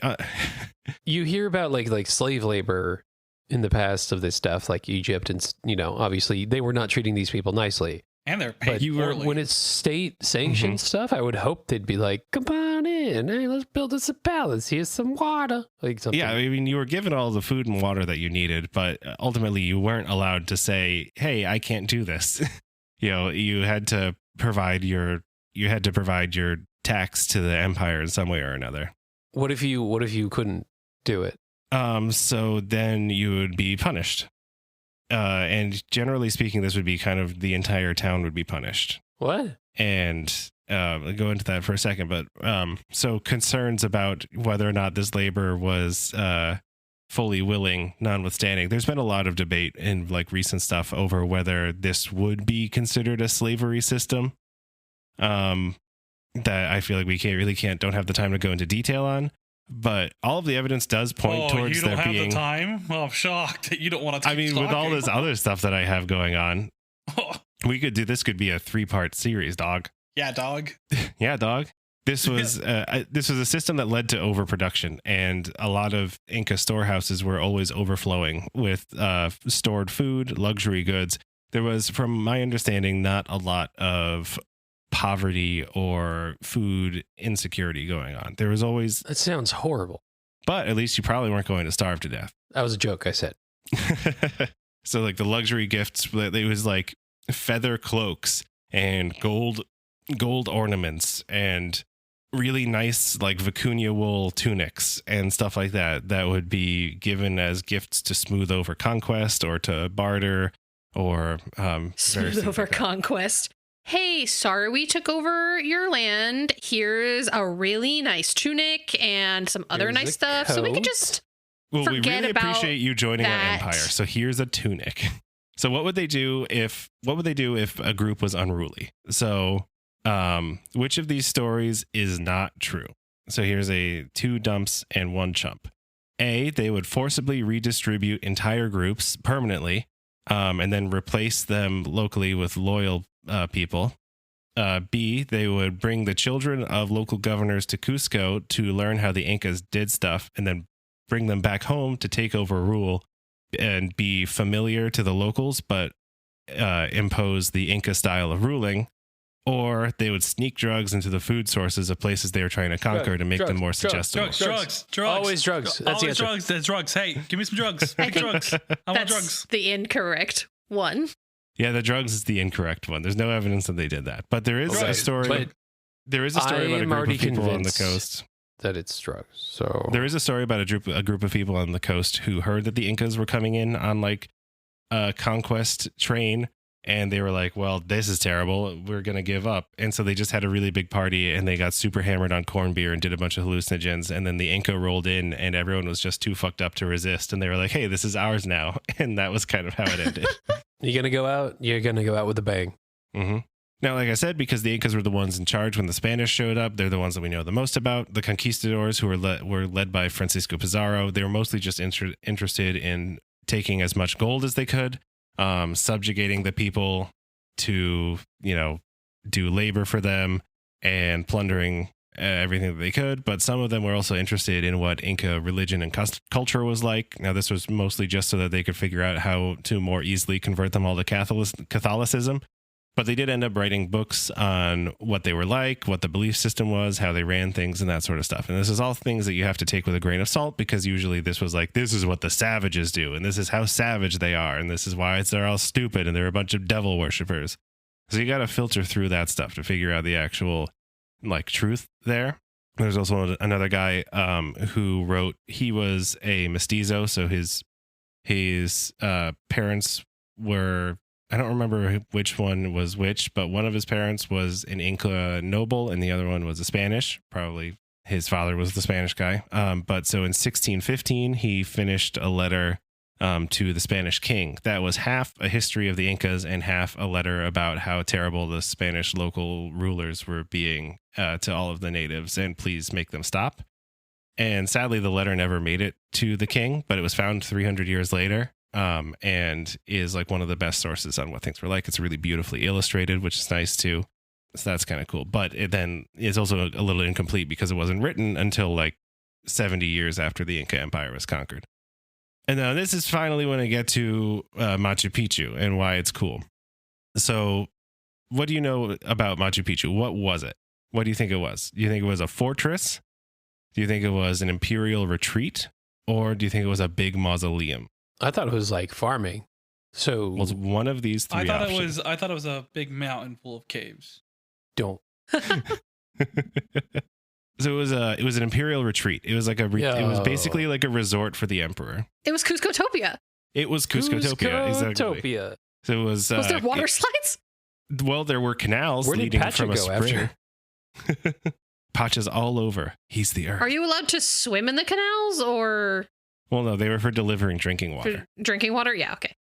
you hear about like slave labor in the past of this stuff, like Egypt, and obviously they were not treating these people nicely. And they're paid poorly. When it's state sanctioned stuff, I would hope they'd be like, "Come on in, hey, let's build us a palace. Here's some water." Like something. Yeah, you were given all the food and water that you needed, but ultimately you weren't allowed to say, "Hey, I can't do this." You had to provide your tax to the empire in some way or another. What if you couldn't do it? So then you would be punished. And generally speaking, this would be kind of the entire town would be punished. What? And I'll go into that for a second. But so concerns about whether or not this labor was fully willing, notwithstanding, there's been a lot of debate in like recent stuff over whether this would be considered a slavery system. that I feel like we don't have the time to go into detail on. But all of the evidence does point towards you don't there have being the time. Well, I'm shocked that you don't want to. I mean, with all this other stuff that I have going on, this could be a 3-part series, dog. Yeah, dog. Yeah, dog. This was a system that led to overproduction, and a lot of Inca storehouses were always overflowing with stored food, luxury goods. There was, from my understanding, not a lot of poverty or food insecurity going on. There was always... That sounds horrible. But at least you probably weren't going to starve to death. That was a joke, I said. So like the luxury gifts, it was like feather cloaks and gold ornaments and really nice like vicuña wool tunics and stuff like that would be given as gifts to smooth over conquest or to barter or smooth over conquest. Hey, sorry we took over your land. Here's a really nice tunic and some other nice stuff. So we could just we forget really about appreciate you joining our that. empire. So here's a tunic. So what would they do if a group was unruly? So which of these stories is not true? So here's 2 dumps and 1 chump. A, they would forcibly redistribute entire groups permanently, and then replace them locally with loyal people. B, they would bring the children of local governors to Cusco to learn how the Incas did stuff, and then bring them back home to take over rule and be familiar to the locals, but impose the Inca style of ruling. Or they would sneak drugs into the food sources of places they were trying to conquer to make them more suggestible. Drugs. Always drugs. That's Always drugs. There's drugs. Hey, give me some drugs. Big drugs. I want drugs. The incorrect one. Yeah, the drugs is the incorrect one. There's no evidence that they did that. But there is a story. But there is a story about a group of people on the coast. That it's drugs. So there is a story about a group of people on the coast who heard that the Incas were coming in on like a conquest train. And they were like, well, this is terrible. We're going to give up. And so they just had a really big party and they got super hammered on corned beer and did a bunch of hallucinogens. And then the Inca rolled in and everyone was just too fucked up to resist. And they were like, hey, this is ours now. And that was kind of how it ended. You're going to go out with a bang. Mm-hmm. Now, like I said, because the Incas were the ones in charge when the Spanish showed up, they're the ones that we know the most about. The conquistadors, who were led by Francisco Pizarro, they were mostly just interested in taking as much gold as they could. Subjugating the people to, do labor for them and plundering everything that they could. But some of them were also interested in what Inca religion and culture was like. Now, this was mostly just so that they could figure out how to more easily convert them all to Catholicism. But they did end up writing books on what they were like, what the belief system was, how they ran things, and that sort of stuff. And this is all things that you have to take with a grain of salt, because usually this was like, this is what the savages do, and this is how savage they are, and this is why they're all stupid, and they're a bunch of devil worshippers. So you got to filter through that stuff to figure out the actual truth there. There's also another guy who wrote, he was a mestizo, so his parents were... I don't remember which one was which, but one of his parents was an Inca noble and the other one was a Spanish. Probably his father was the Spanish guy. But so in 1615, he finished a letter to the Spanish king. That was half a history of the Incas and half a letter about how terrible the Spanish local rulers were being to all of the natives, and please make them stop. And sadly, the letter never made it to the king, but it was found 300 years later. And is like one of the best sources on what things were like. It's really beautifully illustrated, which is nice too. So that's kind of cool. But it then is also a little incomplete because it wasn't written until like 70 years after the Inca Empire was conquered. And now this is finally when I get to Machu Picchu and why it's cool. So what do you know about Machu Picchu? What was it? What do you think it was? Do you think it was a fortress? Do you think it was an imperial retreat? Or do you think it was a big mausoleum? I thought it was like farming. So well, it's one of these three options. I thought it was a big mountain full of caves. Don't. So it was an imperial retreat. It was like it was basically like a resort for the emperor. It was Cuscotopia. It was Cuscotopia. Exactly. So it was. Was there water slides? Well, there were canals leading from a spring. Pacha's all over. He's the earth. Are you allowed to swim in the canals or? Well, no, they were for delivering drinking water. For drinking water? Yeah, okay.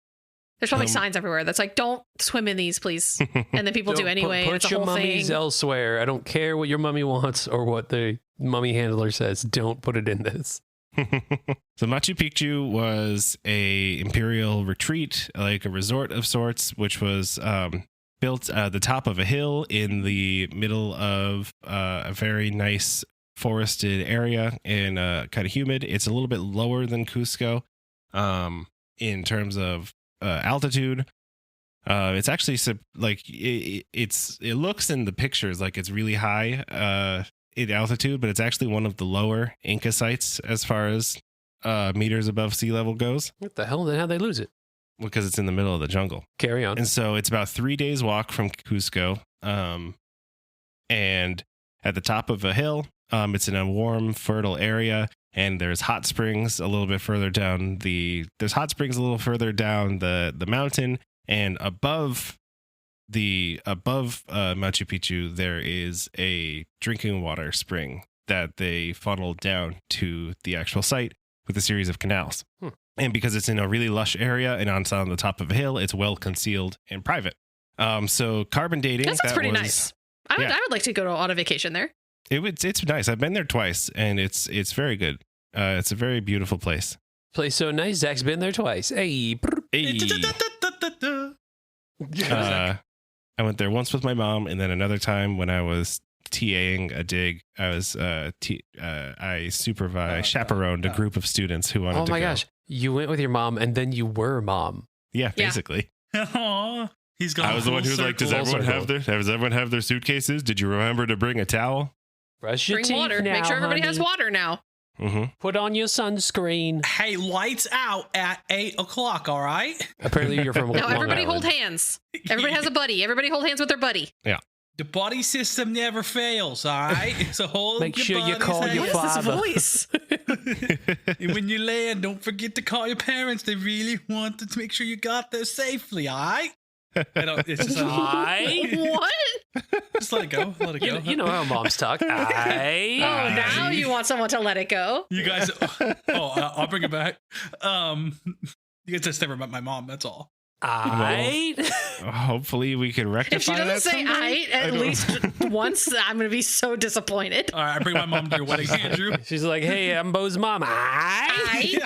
There's probably signs everywhere that's like, don't swim in these, please. And then people do Don't anyway. and Put it's a your whole mummies thing. elsewhere. I don't care what your mummy wants or what the mummy handler says. Don't put it in this. So Machu Picchu was a imperial retreat, like a resort of sorts, which was built at the top of a hill in the middle of a very nice forested area and kind of humid. It's a little bit lower than Cusco in terms of altitude. It's actually like it looks in the pictures like it's really high in altitude, but it's actually one of the lower Inca sites as far as meters above sea level goes. What the hell? Then how'd they lose it? Because it's in the middle of the jungle. Carry on. And so it's about 3 days walk from Cusco. And at the top of a hill, it's in a warm, fertile area. And there's hot springs a little bit further down the mountain. And above Machu Picchu, there is a drinking water spring that they funneled down to the actual site with a series of canals. And because it's in a really lush area and on the top of a hill, it's well concealed and private. So carbon dating. That sounds pretty nice. I would like to go on a vacation there. It's nice. I've been there twice, and it's very good. It's a very beautiful place. Place so nice. Zach's been there twice. Hey. Hey. I went there once with my mom, and then another time when I was TAing a dig. I was chaperoned a group of students who wanted to go. Oh my gosh. You went with your mom, and then you were mom. Yeah, basically. Aw, he's gone. I was the one who was like, does everyone have their suitcases? Did you remember to bring a towel? Brush your Bring teeth water. now, Make sure everybody has honey. water now. Mm-hmm. Put on your sunscreen. Hey, lights out at 8 o'clock, all right? Apparently you're from Now Long everybody Island. hold hands. Everybody has a buddy. Everybody hold hands with their buddy. The buddy system never fails, all right? So hold Make your sure you buddy's call hand. your What is this father. voice? And when you land, don't forget to call your parents. They really want to make sure you got there safely, all right? It's just What? just let it go. Let it go. You know how moms talk. Oh, now you want someone to let it go. You guys. I'll bring it back. You guys just never met my mom. That's all. Hopefully we can rectify If she doesn't that say someday. at least once, I'm going to be so disappointed. All right, I bring my mom to your wedding, Andrew. She's like, hey, I'm Beau's mom. Hi.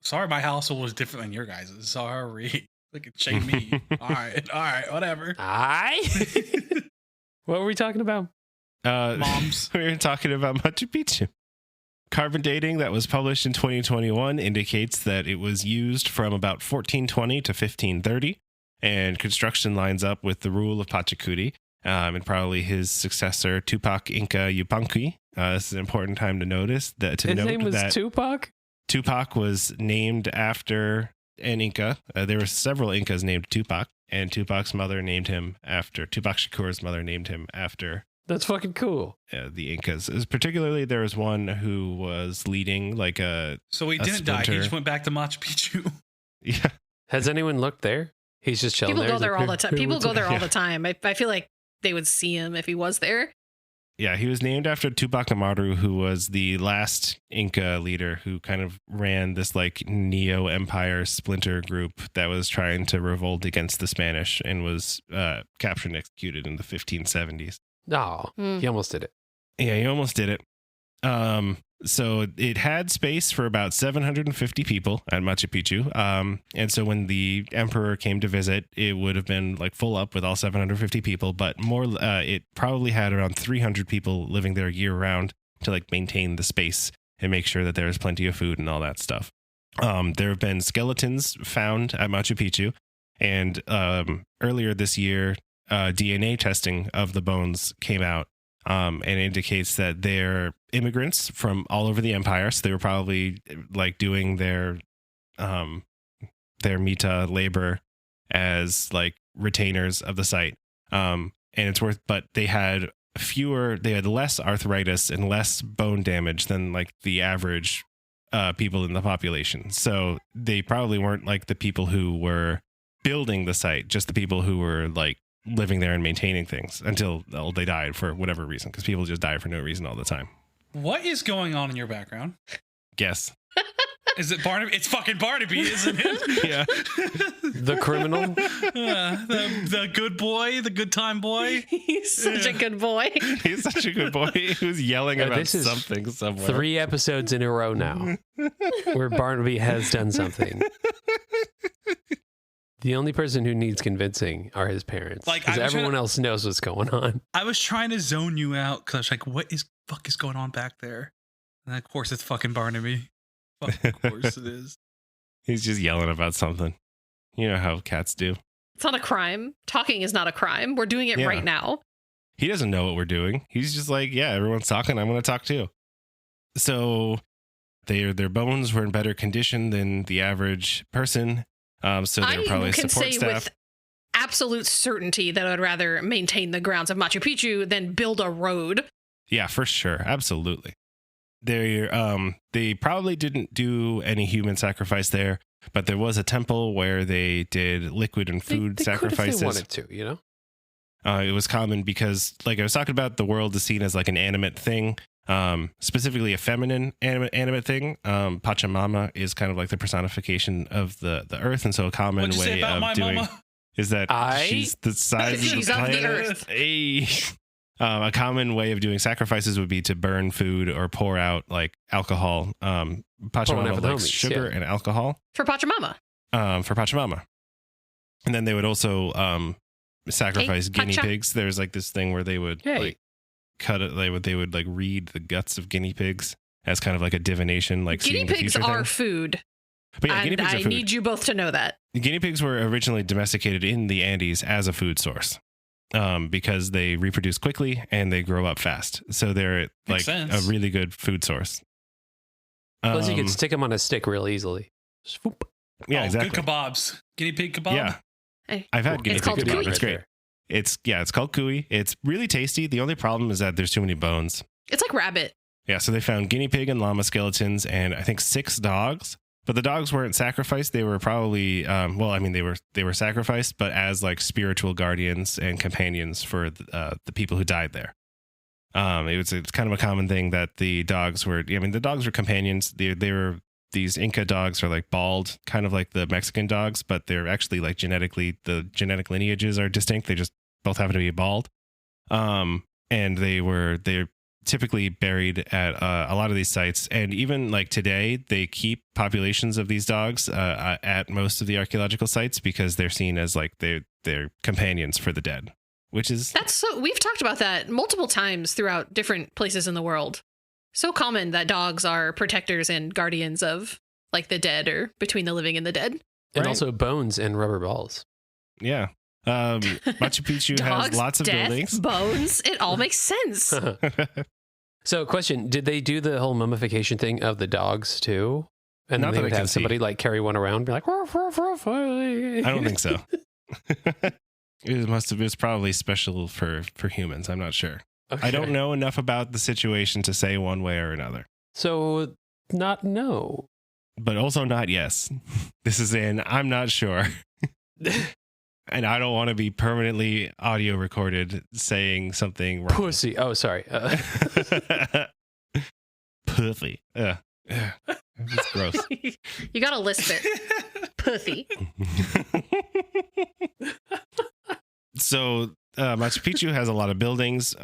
Sorry, my household was different than your guys'. Sorry. Look at shame me. All right, whatever. What were we talking about? Moms. We were talking about Machu Picchu. Carbon dating that was published in 2021 indicates that it was used from about 1420 to 1530, and construction lines up with the rule of Pachacuti, and probably his successor, Tupac Inka Yupanqui. This is an important time to notice that His name was Tupac? Tupac was named after an Inca. There were several Incas named Tupac, and Tupac Shakur's mother named him after That's fucking cool. the Incas. Particularly, there was one who was leading like a. So he didn't die. He splinter. just went back to Machu Picchu. Yeah. Has anyone looked there? He's just chilling People there. go He's there like, all the time. "Hey, People what's go up?" there all the time. I feel like they would see him if he was there. Yeah, he was named after Tupac Amaru, who was the last Inca leader who kind of ran this like neo-empire splinter group that was trying to revolt against the Spanish and was captured and executed in the 1570s. Oh, he almost did it. Yeah, he almost did it. So it had space for about 750 people at Machu Picchu. And so when the emperor came to visit, it would have been like full up with all 750 people, but more, it probably had around 300 people living there year round to like maintain the space and make sure that there was plenty of food and all that stuff. There have been skeletons found at Machu Picchu, and earlier this year, DNA testing of the bones came out. And indicates that they're immigrants from all over the empire. So they were probably like doing their mita labor as like retainers of the site. And but they had less arthritis and less bone damage than like the average people in the population. So they probably weren't like the people who were building the site, just the people who were like living there and maintaining things until they died for whatever reason, because people just die for no reason all the time. What is going on in your background? Guess. Is it Barnaby? It's fucking Barnaby, isn't it? Yeah. The criminal. The good boy, the good time boy. He's such a good boy. He's such a good boy. He was yelling about this is something somewhere. 3 episodes in a row now where Barnaby has done something. The only person who needs convincing are his parents. Like, because everyone else knows what's going on. I was trying to zone you out because I was like, what is fuck is going on back there? And of course it's fucking Barnaby. Of course it is. He's just yelling about something. You know how cats do. It's not a crime. Talking is not a crime. We're doing it Yeah. right now. He doesn't know what we're doing. He's just like, yeah, everyone's talking. I'm going to talk too. So their bones were in better condition than the average person. So they're probably I can support say staff. with absolute certainty that I would rather maintain the grounds of Machu Picchu than build a road. Yeah, for sure. Absolutely. They probably didn't do any human sacrifice there, but there was a temple where they did liquid and food they sacrifices. Could if they wanted to, you know? It was common because, like I was talking about, the world is seen as like an animate thing, specifically a feminine animate thing. Pachamama is kind of like the personification of the earth, and so a common What'd you say way about of my doing mama? is that she's the size She's of of the the planet. earth. Hey. A common way of doing sacrifices would be to burn food or pour out like alcohol. Pachamama for the likes homies, sugar yeah. and alcohol For Pachamama. for Pachamama. And then they would also sacrifice Hey, guinea Pacha. pigs. There's like this thing where they would Hey. like cut it. They would like read the guts of guinea pigs as kind of like a divination, like Guinea seeing the pigs future are thing. food. But yeah, guinea And pigs are I food. need you both to know that. Guinea pigs were originally domesticated in the Andes as a food source because they reproduce quickly and they grow up fast. So they're like sense. a really good food source. Plus, you could stick them on a stick real easily. Just whoop. Yeah, Oh, exactly. Good kebabs. Guinea pig kebab. Yeah, Hey, I've had guinea It's pig called kebab. Kool. It's great. It's called Kool. It's really tasty. The only problem is that there's too many bones. It's like rabbit. Yeah, so they found guinea pig and llama skeletons and I think 6 dogs. But the dogs weren't sacrificed. They were probably, they were sacrificed, but as like spiritual guardians and companions for the people who died there. It's kind of a common thing that the dogs were. I mean, the dogs were companions. They were these Inca dogs are like bald, kind of like the Mexican dogs, but they're actually like the genetic lineages are distinct. They just both happen to be bald. And they're typically buried at a lot of these sites, and even like today they keep populations of these dogs at most of the archaeological sites because they're seen as like they're companions for the dead, which is We've talked about that multiple times throughout different places in the world. So common that dogs are protectors and guardians of like the dead or between the living and the dead. And Right. also bones and rubber balls. yeah. Machu Picchu has Dogs, lots of death, buildings. bones. It all makes sense. So, question: did they do the whole mummification thing of the dogs too? And Not then that they I would can have see. somebody like carry one around, and be like, "Ruff, ruff, ruff, I don't think so. It was probably special for humans. I'm not sure. I don't know enough about the situation to say one way or another. So, not no. But also not yes. This is an I'm not sure. And I don't want to be permanently audio recorded saying something wrong. Pussy. Oh, sorry. Pussy. It's gross. You gotta lisp it. Pussy. So Machu Picchu has a lot of buildings.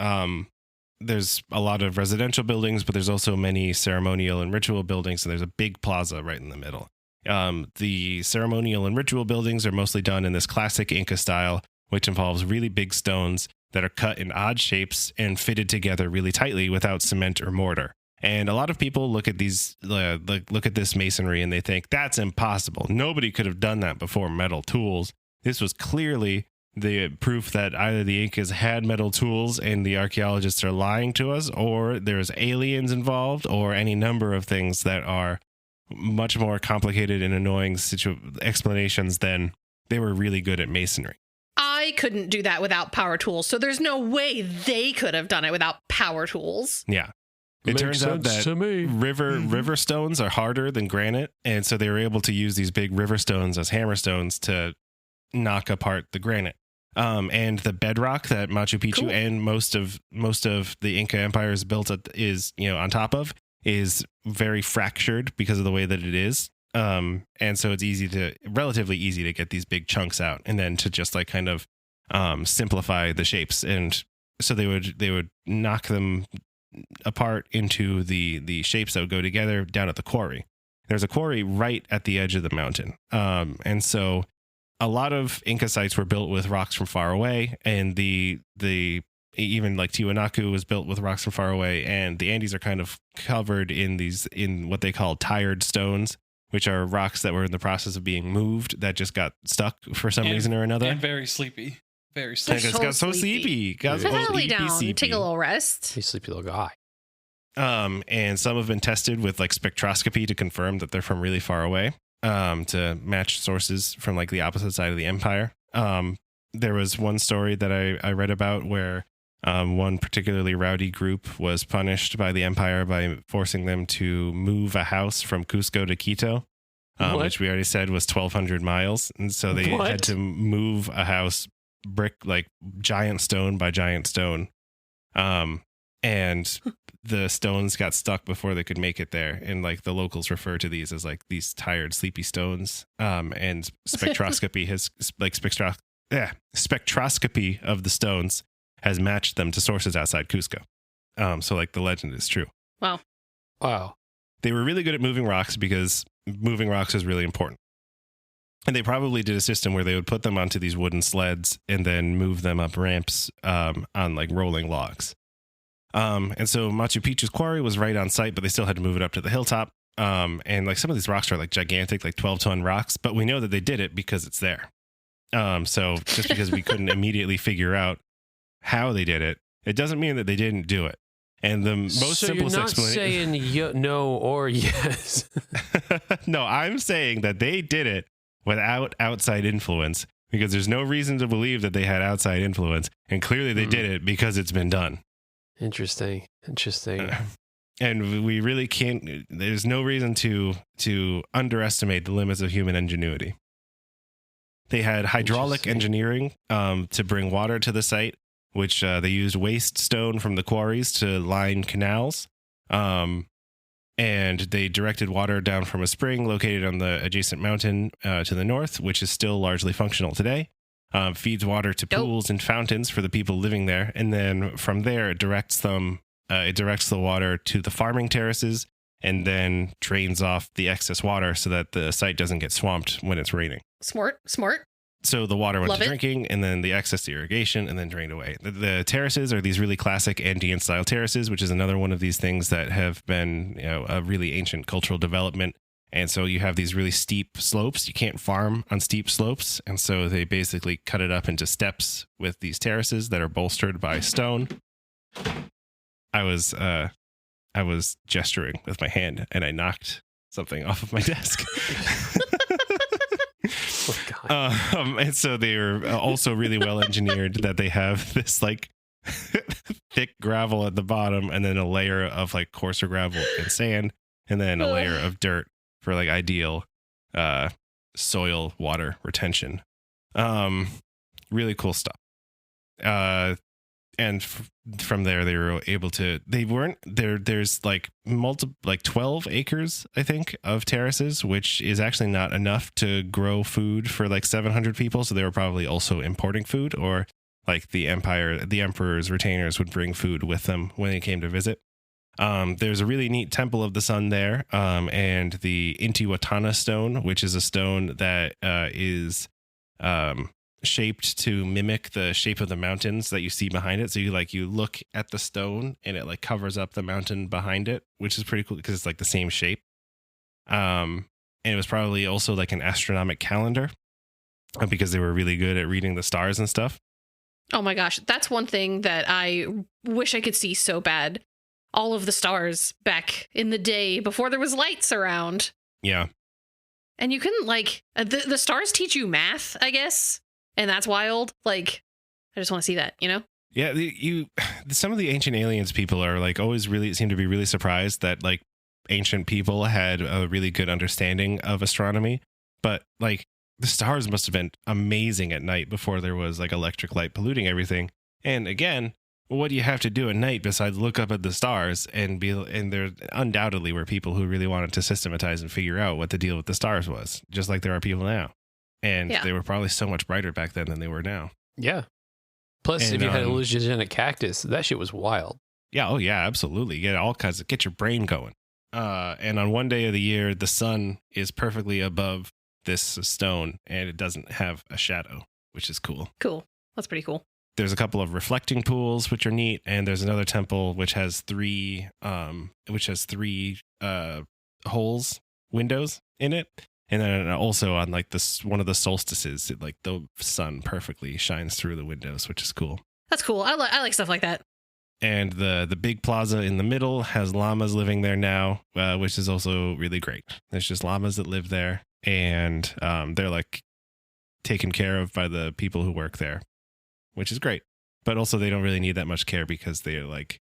There's a lot of residential buildings, but there's also many ceremonial and ritual buildings. And there's a big plaza right in the middle. The ceremonial and ritual buildings are mostly done in this classic Inca style, which involves really big stones that are cut in odd shapes and fitted together really tightly without cement or mortar. And a lot of people look at these, look at this masonry and they think that's impossible. Nobody could have done that before metal tools. This was clearly the proof that either the Incas had metal tools and the archaeologists are lying to us, or there's aliens involved, or any number of things that are much more complicated and annoying explanations than they were really good at masonry. I couldn't do that without power tools, so there's no way they could have done it without power tools. Yeah. It Makes turns out sense that to me. river stones are harder than granite, and so they were able to use these big river stones as hammer stones to knock apart the granite. And the bedrock that Machu Picchu Cool. and most of the Inca Empire is built is on top of is very fractured because of the way that it is. And so it's relatively easy to get these big chunks out and then to just like kind of simplify the shapes. And so they would knock them apart into the shapes that would go together down at the quarry. There's a quarry right at the edge of the mountain. And so a lot of Inca sites were built with rocks from far away, and the even like Tiwanaku was built with rocks from far away, and the Andes are kind of covered in what they call tired stones, which are rocks that were in the process of being moved that just got stuck for some reason or another. And very sleepy. Very They're sleepy. It got so sleepy. Got so Lay down. sleepy. Take a little rest. You sleepy little guy. And some have been tested with like spectroscopy to confirm that they're from really far away, to match sources from like the opposite side of the empire. There was one story that I read about where one particularly rowdy group was punished by the empire by forcing them to move a house from Cusco to Quito, which we already said was 1,200 miles. And so they had to move a house brick, like giant stone by giant stone. And the stones got stuck before they could make it there. And like the locals refer to these as like these tired, sleepy stones. And spectroscopy has like spectroscopy of the stones has matched them to sources outside Cusco. So like the legend is true. Wow. They were really good at moving rocks because moving rocks is really important. And they probably did a system where they would put them onto these wooden sleds and then move them up ramps on like rolling logs. And so Machu Picchu's quarry was right on site, but they still had to move it up to the hilltop. And like some of these rocks are like gigantic, like 12-ton rocks, but we know that they did it because it's there. So just because we couldn't immediately figure out how they did it, it doesn't mean that they didn't do it. And the most simplest explanation. Saying no or yes. No, I'm saying that they did it without outside influence, because there's no reason to believe that they had outside influence. And clearly they did it because it's been done. Interesting. And we really can't, there's no reason to underestimate the limits of human ingenuity. They had hydraulic engineering to bring water to the site, which they used waste stone from the quarries to line canals. And they directed water down from a spring located on the adjacent mountain to the north, which is still largely functional today. Feeds water to pools and fountains for the people living there. And then from there, it directs the water to the farming terraces and then drains off the excess water so that the site doesn't get swamped when it's raining. Smart. So the water went to drinking, and then the excess to irrigation, and then drained away. The terraces are these really classic Andean-style terraces, which is another one of these things that have been, a really ancient cultural development. And so you have these really steep slopes. You can't farm on steep slopes, and so they basically cut it up into steps with these terraces that are bolstered by stone. I was gesturing with my hand, and I knocked something off of my desk. And so they are also really well engineered that they have this like thick gravel at the bottom, and then a layer of like coarser gravel and sand, and then a layer of dirt for like ideal soil water retention. Really cool stuff. And from there they were able to, there's like 12 acres, I think, of terraces, which is actually not enough to grow food for like 700 people. So they were probably also importing food, or like the emperor's retainers would bring food with them when they came to visit. There's a really neat temple of the sun there. And the Intihuatana stone, which is a stone that is shaped to mimic the shape of the mountains that you see behind it. So you look at the stone and it like covers up the mountain behind it, which is pretty cool because it's like the same shape. And it was probably also like an astronomic calendar because they were really good at reading the stars and stuff. Oh my gosh, that's one thing that I wish I could see so bad. All of the stars back in the day before there was lights around. Yeah. And you couldn't like the stars teach you math, I guess. And that's wild. Like, I just want to see that, Yeah, some of the ancient aliens people are like always really seem to be really surprised that like ancient people had a really good understanding of astronomy. But like the stars must have been amazing at night before there was like electric light polluting everything. And again, well, what do you have to do at night besides look up at the stars and there undoubtedly were people who really wanted to systematize and figure out what the deal with the stars was, just like there are people now. And they were probably so much brighter back then than they were now. Yeah. Plus, if you had a hallucinogenic cactus, that shit was wild. Yeah. Oh, yeah, absolutely. Get all kinds of, get your brain going. And on one day of the year, the sun is perfectly above this stone and it doesn't have a shadow, which is cool. Cool. That's pretty cool. There's a couple of reflecting pools, which are neat. And there's another temple, which has three holes, windows in it. And then also on like this, one of the solstices, like the sun perfectly shines through the windows, which is cool. That's cool. I like stuff like that. And the big plaza in the middle has llamas living there now, which is also really great. There's just llamas that live there, and they're like taken care of by the people who work there, which is great. But also they don't really need that much care because they like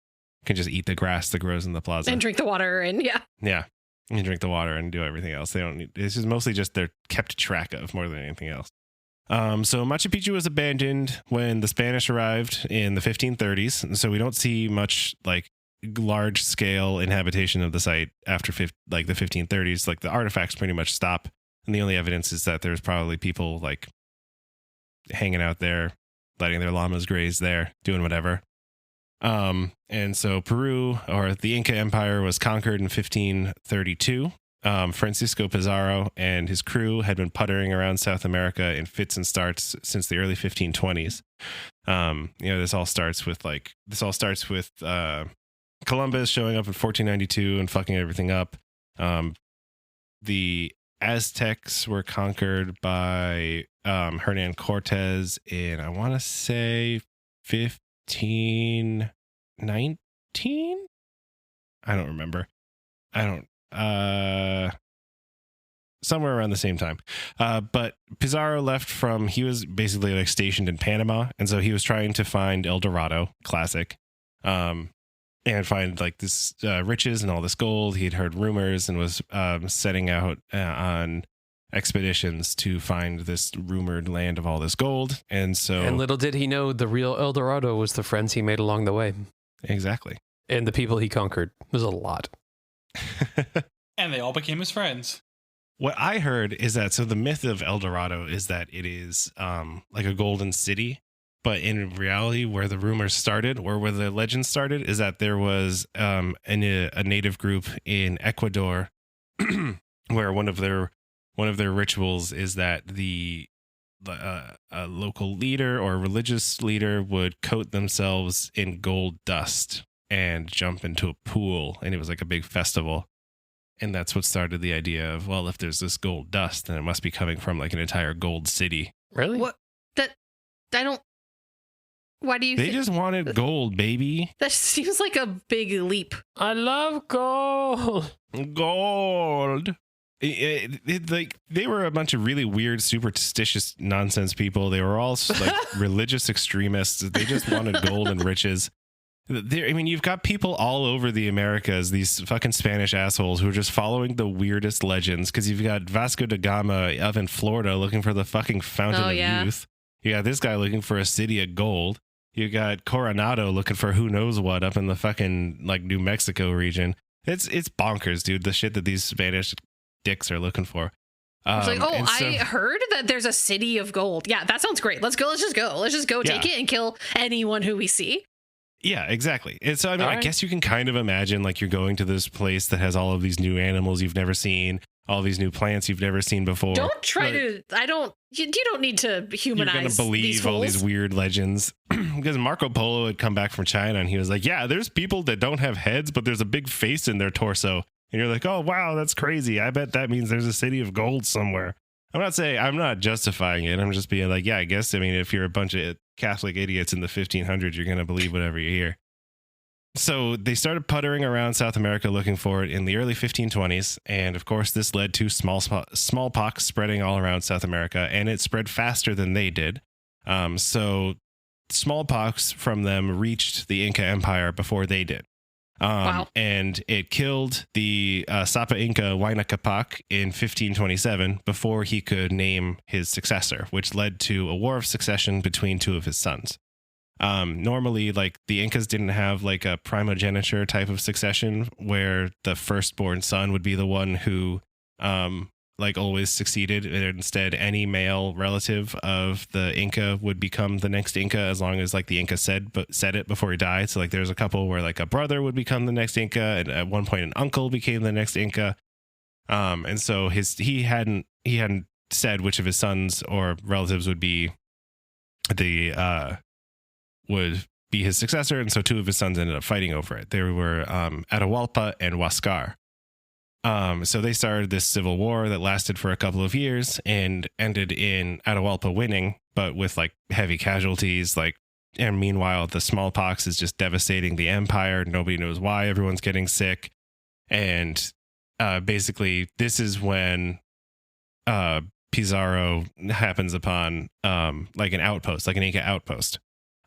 can just eat the grass that grows in the plaza and drink the water and yeah, and drink the water and do everything else. They don't need. It's just mostly just they're kept track of more than anything else. So Machu Picchu was abandoned when the Spanish arrived in the 1530s. So we don't see much like large scale inhabitation of the site after the 1530s. Like the artifacts pretty much stop. And the only evidence is that there's probably people like hanging out there, letting their llamas graze there, doing whatever. And so Peru, or the Inca Empire, was conquered in 1532. Francisco Pizarro and his crew had been puttering around South America in fits and starts since the early 1520s. This all starts with Columbus showing up in 1492 and fucking everything up. The Aztecs were conquered by Hernan Cortez in, I want to say, 1519. I don't remember. Somewhere around the same time. But Pizarro left he was basically like stationed in Panama. And so he was trying to find El Dorado, classic, and find like this riches and all this gold. He'd heard rumors and was setting out on expeditions to find this rumored land of all this gold. And little did he know the real El Dorado was the friends he made along the way. Exactly. And the people he conquered. There's a lot. And they all became his friends. What I heard is that, so the myth of El Dorado is that it is like a golden city, but in reality, where the rumors started or where the legend started is that there was a native group in Ecuador where one of their rituals is that a local leader or religious leader would coat themselves in gold dust and jump into a pool, and it was like a big festival. And that's what started the idea of, well, if there's this gold dust, then it must be coming from like an entire gold city. Really? What? Why do you They just wanted gold, baby. That seems like a big leap. I love gold. Gold. Like they were a bunch of really weird, superstitious nonsense people. They were all like religious extremists. They just wanted gold and riches. You've got people all over the Americas, these fucking Spanish assholes who are just following the weirdest legends. Because you've got Vasco da Gama up in Florida looking for the fucking fountain of youth. You got this guy looking for a city of gold. You got Coronado looking for who knows what up in the fucking like New Mexico region. It's bonkers, dude. The shit that these Spanish dicks are looking for. I heard that there's a city of gold. Yeah, that sounds great. Let's go. Let's just go take it and kill anyone who we see. Yeah, exactly. And so, I guess you can kind of imagine like you're going to this place that has all of these new animals you've never seen, all these new plants you've never seen before. Don't try to. You don't need to humanize. You're going to believe all these weird legends. Because Marco Polo had come back from China and he was like, yeah, there's people that don't have heads, but there's a big face in their torso. And you're like, oh, wow, that's crazy. I bet that means there's a city of gold somewhere. I'm not justifying it. I'm just being like, yeah, I guess, if you're a bunch of Catholic idiots in the 1500s, you're going to believe whatever you hear. So they started puttering around South America looking for it in the early 1520s. And of course, this led to smallpox spreading all around South America, and it spread faster than they did. So smallpox from them reached the Inca Empire before they did. Wow. And it killed the Sapa Inca Huayna Capac in 1527 before he could name his successor, which led to a war of succession between two of his sons. Normally, like the Incas didn't have like a primogeniture type of succession where the firstborn son would be the one who like always succeeded. Instead, any male relative of the Inca would become the next Inca as long as like the Inca said it before he died. So like there's a couple where like a brother would become the next Inca, and at one point an uncle became the next Inca. And so he hadn't said which of his sons or relatives would be his successor, and so two of his sons ended up fighting over it. They were Atahualpa and Huascar. So they started this civil war that lasted for a couple of years and ended in Atahualpa winning, but with like heavy casualties. And meanwhile, the smallpox is just devastating the empire. Nobody knows why. Everyone's getting sick. And basically, this is when Pizarro happens upon like an outpost, like an Inca outpost.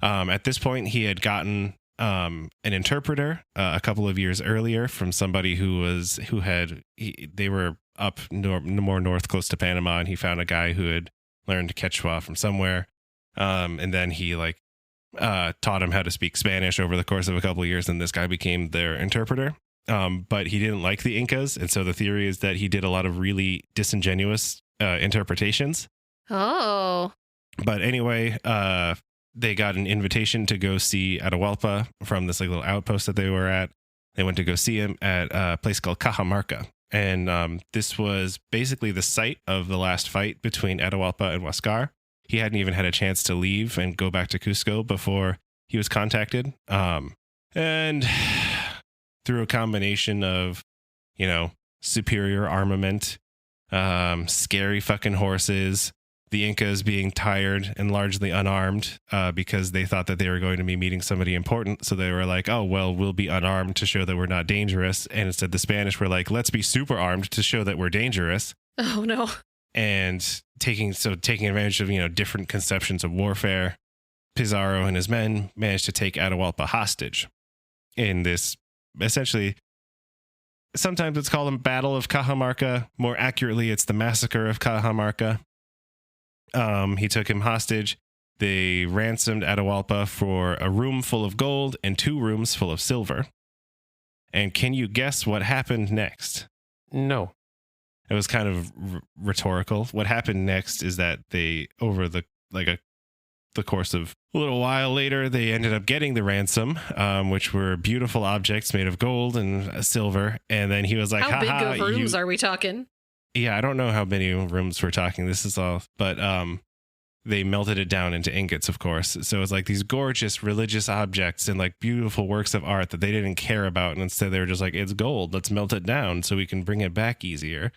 At this point, he had gotten an interpreter a couple of years earlier from somebody they were up more north, close to Panama, and he found a guy who had learned Quechua from somewhere, and then he taught him how to speak Spanish over the course of a couple of years, and this guy became their interpreter. But he didn't like the Incas, and so the theory is that he did a lot of really disingenuous interpretations. Oh. But anyway, they got an invitation to go see Atahualpa from this like little outpost that they were at. They went to go see him at a place called Cajamarca. And this was basically the site of the last fight between Atahualpa and Huascar. He hadn't even had a chance to leave and go back to Cusco before he was contacted. And through a combination of, superior armament, scary fucking horses, the Incas being tired and largely unarmed because they thought that they were going to be meeting somebody important. So they were like, oh, well, we'll be unarmed to show that we're not dangerous. And instead the Spanish were like, let's be super armed to show that we're dangerous. Oh, no. And taking advantage of, different conceptions of warfare, Pizarro and his men managed to take Atahualpa hostage in this, essentially, sometimes it's called a Battle of Cajamarca. More accurately, it's the Massacre of Cajamarca. He took him hostage. They ransomed Atahualpa for a room full of gold and 2 rooms full of silver. And can you guess what happened next? No. It was kind of rhetorical. What happened next is that they, over the course of a little while later, they ended up getting the ransom, which were beautiful objects made of gold and silver. And then he was like, how big of rooms are we talking? Yeah, I don't know how many rooms we're talking. This is all, but they melted it down into ingots, of course. So it's like these gorgeous religious objects and like beautiful works of art that they didn't care about. And instead they were just like, it's gold. Let's melt it down so we can bring it back easier.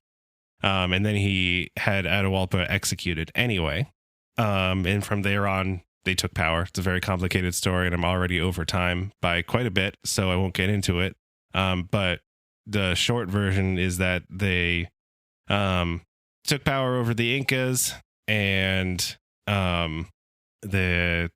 And then he had Atahualpa executed anyway. And from there on, they took power. It's a very complicated story, and I'm already over time by quite a bit, so I won't get into it. But the short version is that they took power over the Incas, and there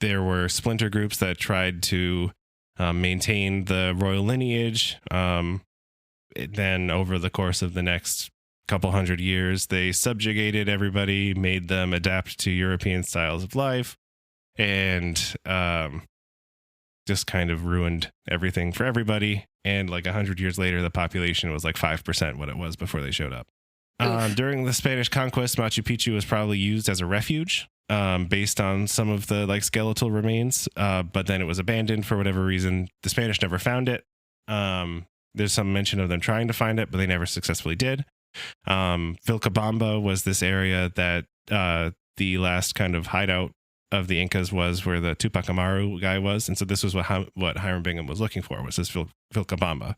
were splinter groups that tried to maintain the royal lineage. Then over the course of the next couple hundred years, they subjugated everybody, made them adapt to European styles of life, and just kind of ruined everything for everybody. And like 100 years later, the population was like 5% what it was before they showed up. During the Spanish conquest, Machu Picchu was probably used as a refuge based on some of the like skeletal remains, but then it was abandoned for whatever reason. The Spanish never found it. There's some mention of them trying to find it, but they never successfully did. Vilcabamba was this area that the last kind of hideout of the Incas was, where the Tupac Amaru guy was. And so this was what Hiram Bingham was looking for, was this Vilcabamba.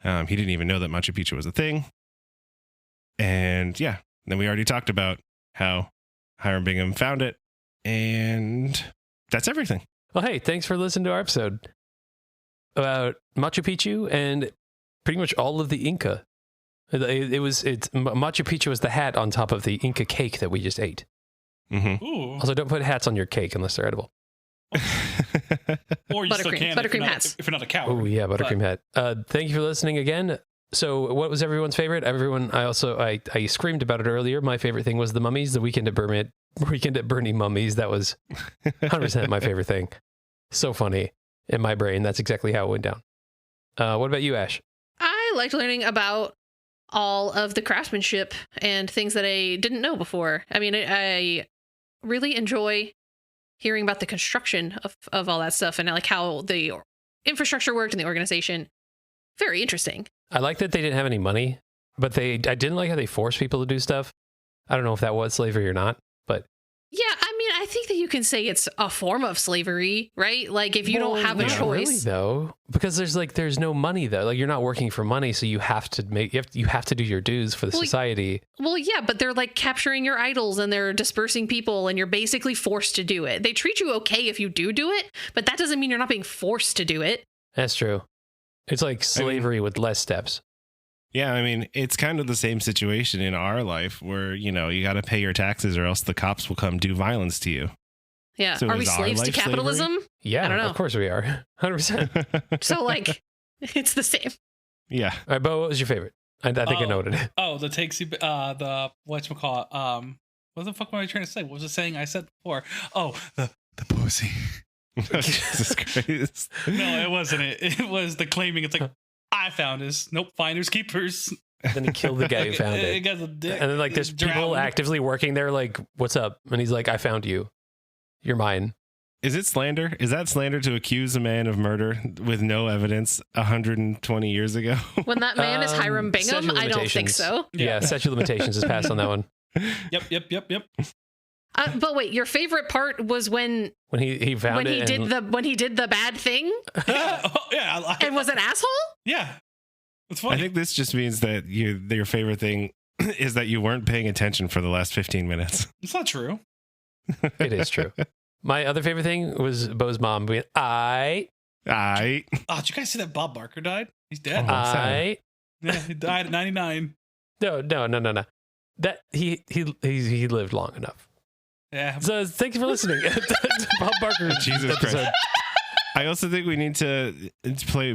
He didn't even know that Machu Picchu was a thing. And yeah, then we already talked about how Hiram Bingham found it. And that's everything. Well, hey, thanks for listening to our episode about Machu Picchu and pretty much all of the Inca. Machu Picchu was the hat on top of the Inca cake that we just ate. Mm-hmm. Also, don't put hats on your cake unless they're edible. Or you still can buttercream hats. if you're not a coward. Oh yeah, buttercream hat. Thank you for listening again. So, what was everyone's favorite? I screamed about it earlier. My favorite thing was the mummies, the Weekend at Bernie mummies. That was 100% my favorite thing. so funny in my brain. That's exactly how it went down. What about you, Ash? I liked learning about all of the craftsmanship and things that I didn't know before. I mean, I really enjoy hearing about the construction of all that stuff and like how the infrastructure worked and the organization. Very interesting. I like that they didn't have any money, but I didn't like how they forced people to do stuff. I don't know if that was slavery or not, but Yeah, I mean, I think that you can say it's a form of slavery, right? Like if you don't have a not choice. really, though, because there's no money though. Like you're not working for money, so you have to do your dues for the society. Well, yeah, but they're like capturing your idols and they're dispersing people and you're basically forced to do it. They treat you okay if you do it, but that doesn't mean you're not being forced to do it. That's true. It's like slavery with less steps. Yeah, I mean, it's kind of the same situation in our life where, you got to pay your taxes or else the cops will come do violence to you. Yeah. So Are we is our slaves to life capitalism? slavery? Yeah, I don't know. Of course we are. 100%. So like, it's the same. Yeah. All right, Beau, what was your favorite? I think I noted it. Oh, the takes you, the whatchamacallit, what the fuck was I trying to say? What was the saying I said before? Oh, the pussy. Jesus Christ. No, it wasn't it. It was the claiming. It's like, I found this. Nope, finders keepers. Then he killed the guy who found it. Guy's a dick. And then like there's people Drowned. actively working there like, what's up? And he's like, I found you. You're mine. Is it slander? Is that slander to accuse a man of murder with no evidence 120 years ago? When that man is Hiram Bingham, statute of I don't think limitations. so. Yeah, statute of limitations is passed on that one. Yep. But wait, your favorite part was when He found when it. he did the bad thing Yeah. Oh, yeah. and was an asshole? Yeah. It's I funny. think this just means that your favorite thing is that you weren't paying attention for the last 15 minutes. It's not true. It is true. My other favorite thing was Beau's mom being, I Oh, did you guys see that Bob Barker died? He's dead. Oh. Yeah, he died at 99. No. That he lived long enough. Yeah. So thank you for listening. Bob Barker Jesus episode. Christ. I also think we need to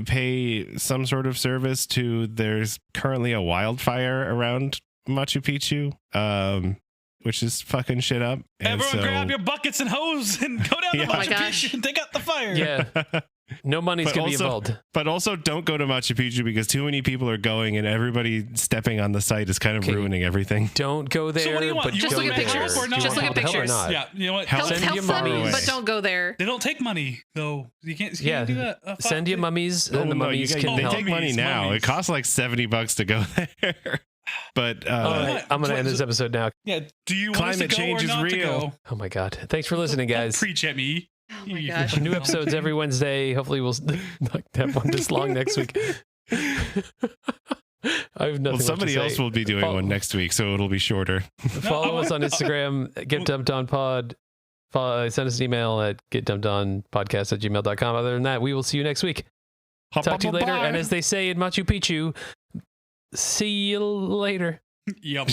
pay some sort of service to, there's currently a wildfire around Machu Picchu, which is fucking shit up. And Everyone grab your buckets and hose and go down to Yeah. Oh my Machu gosh. Picchu and take out the fire. Yeah. No money's But going to be also- involved. But also don't go to Machu Picchu because too many people are going and everybody stepping on the site is kind of Okay. ruining everything. Don't go there. So what do you want? But You Just go look at there. pictures. Do you Just want look at help or pictures. not? Yeah, you know what? Help Send Help your them, mummies. but don't go there. They don't take money, though. You can't Yeah. do that. Send your mummies, Oh, and the no, mummies you guys, can they help. take money Mummies, now. mummies. It costs like $70 to go there. But All right, I'm going to end this episode now. Yeah. Do you want us to Climate go change or is not to real. go? Oh my God. Thanks for listening, Don't guys. preach at me. Oh my gosh. New episodes every Wednesday. Hopefully we'll not have one this long next week. I have nothing well, left somebody to else say. will be doing one next week, so it'll be shorter. Follow us on Instagram, getdumpedonpod. Send us an email at getdumpedonpodcast@gmail.com. Other than that, we will see you next week. Talk to you later. And as they say in Machu Picchu, see you later. Yup.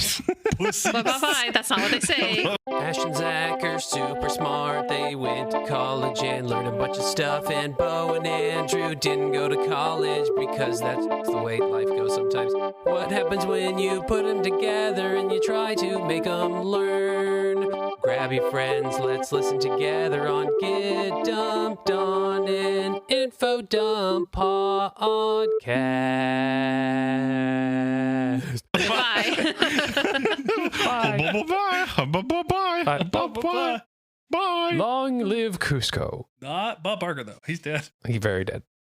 Bye. That's not what they say. Ash and Zach are super smart. They went to college and learned a bunch of stuff. And Beau and Andrew didn't go to college because that's the way life goes sometimes. What happens when you put them together and you try to make them learn? Grab your friends, let's listen together on Get Dumped On an Info Dump Podcast. Bye. Bye. Long live Cusco. Not Bob Barker, though. He's dead. He's very dead.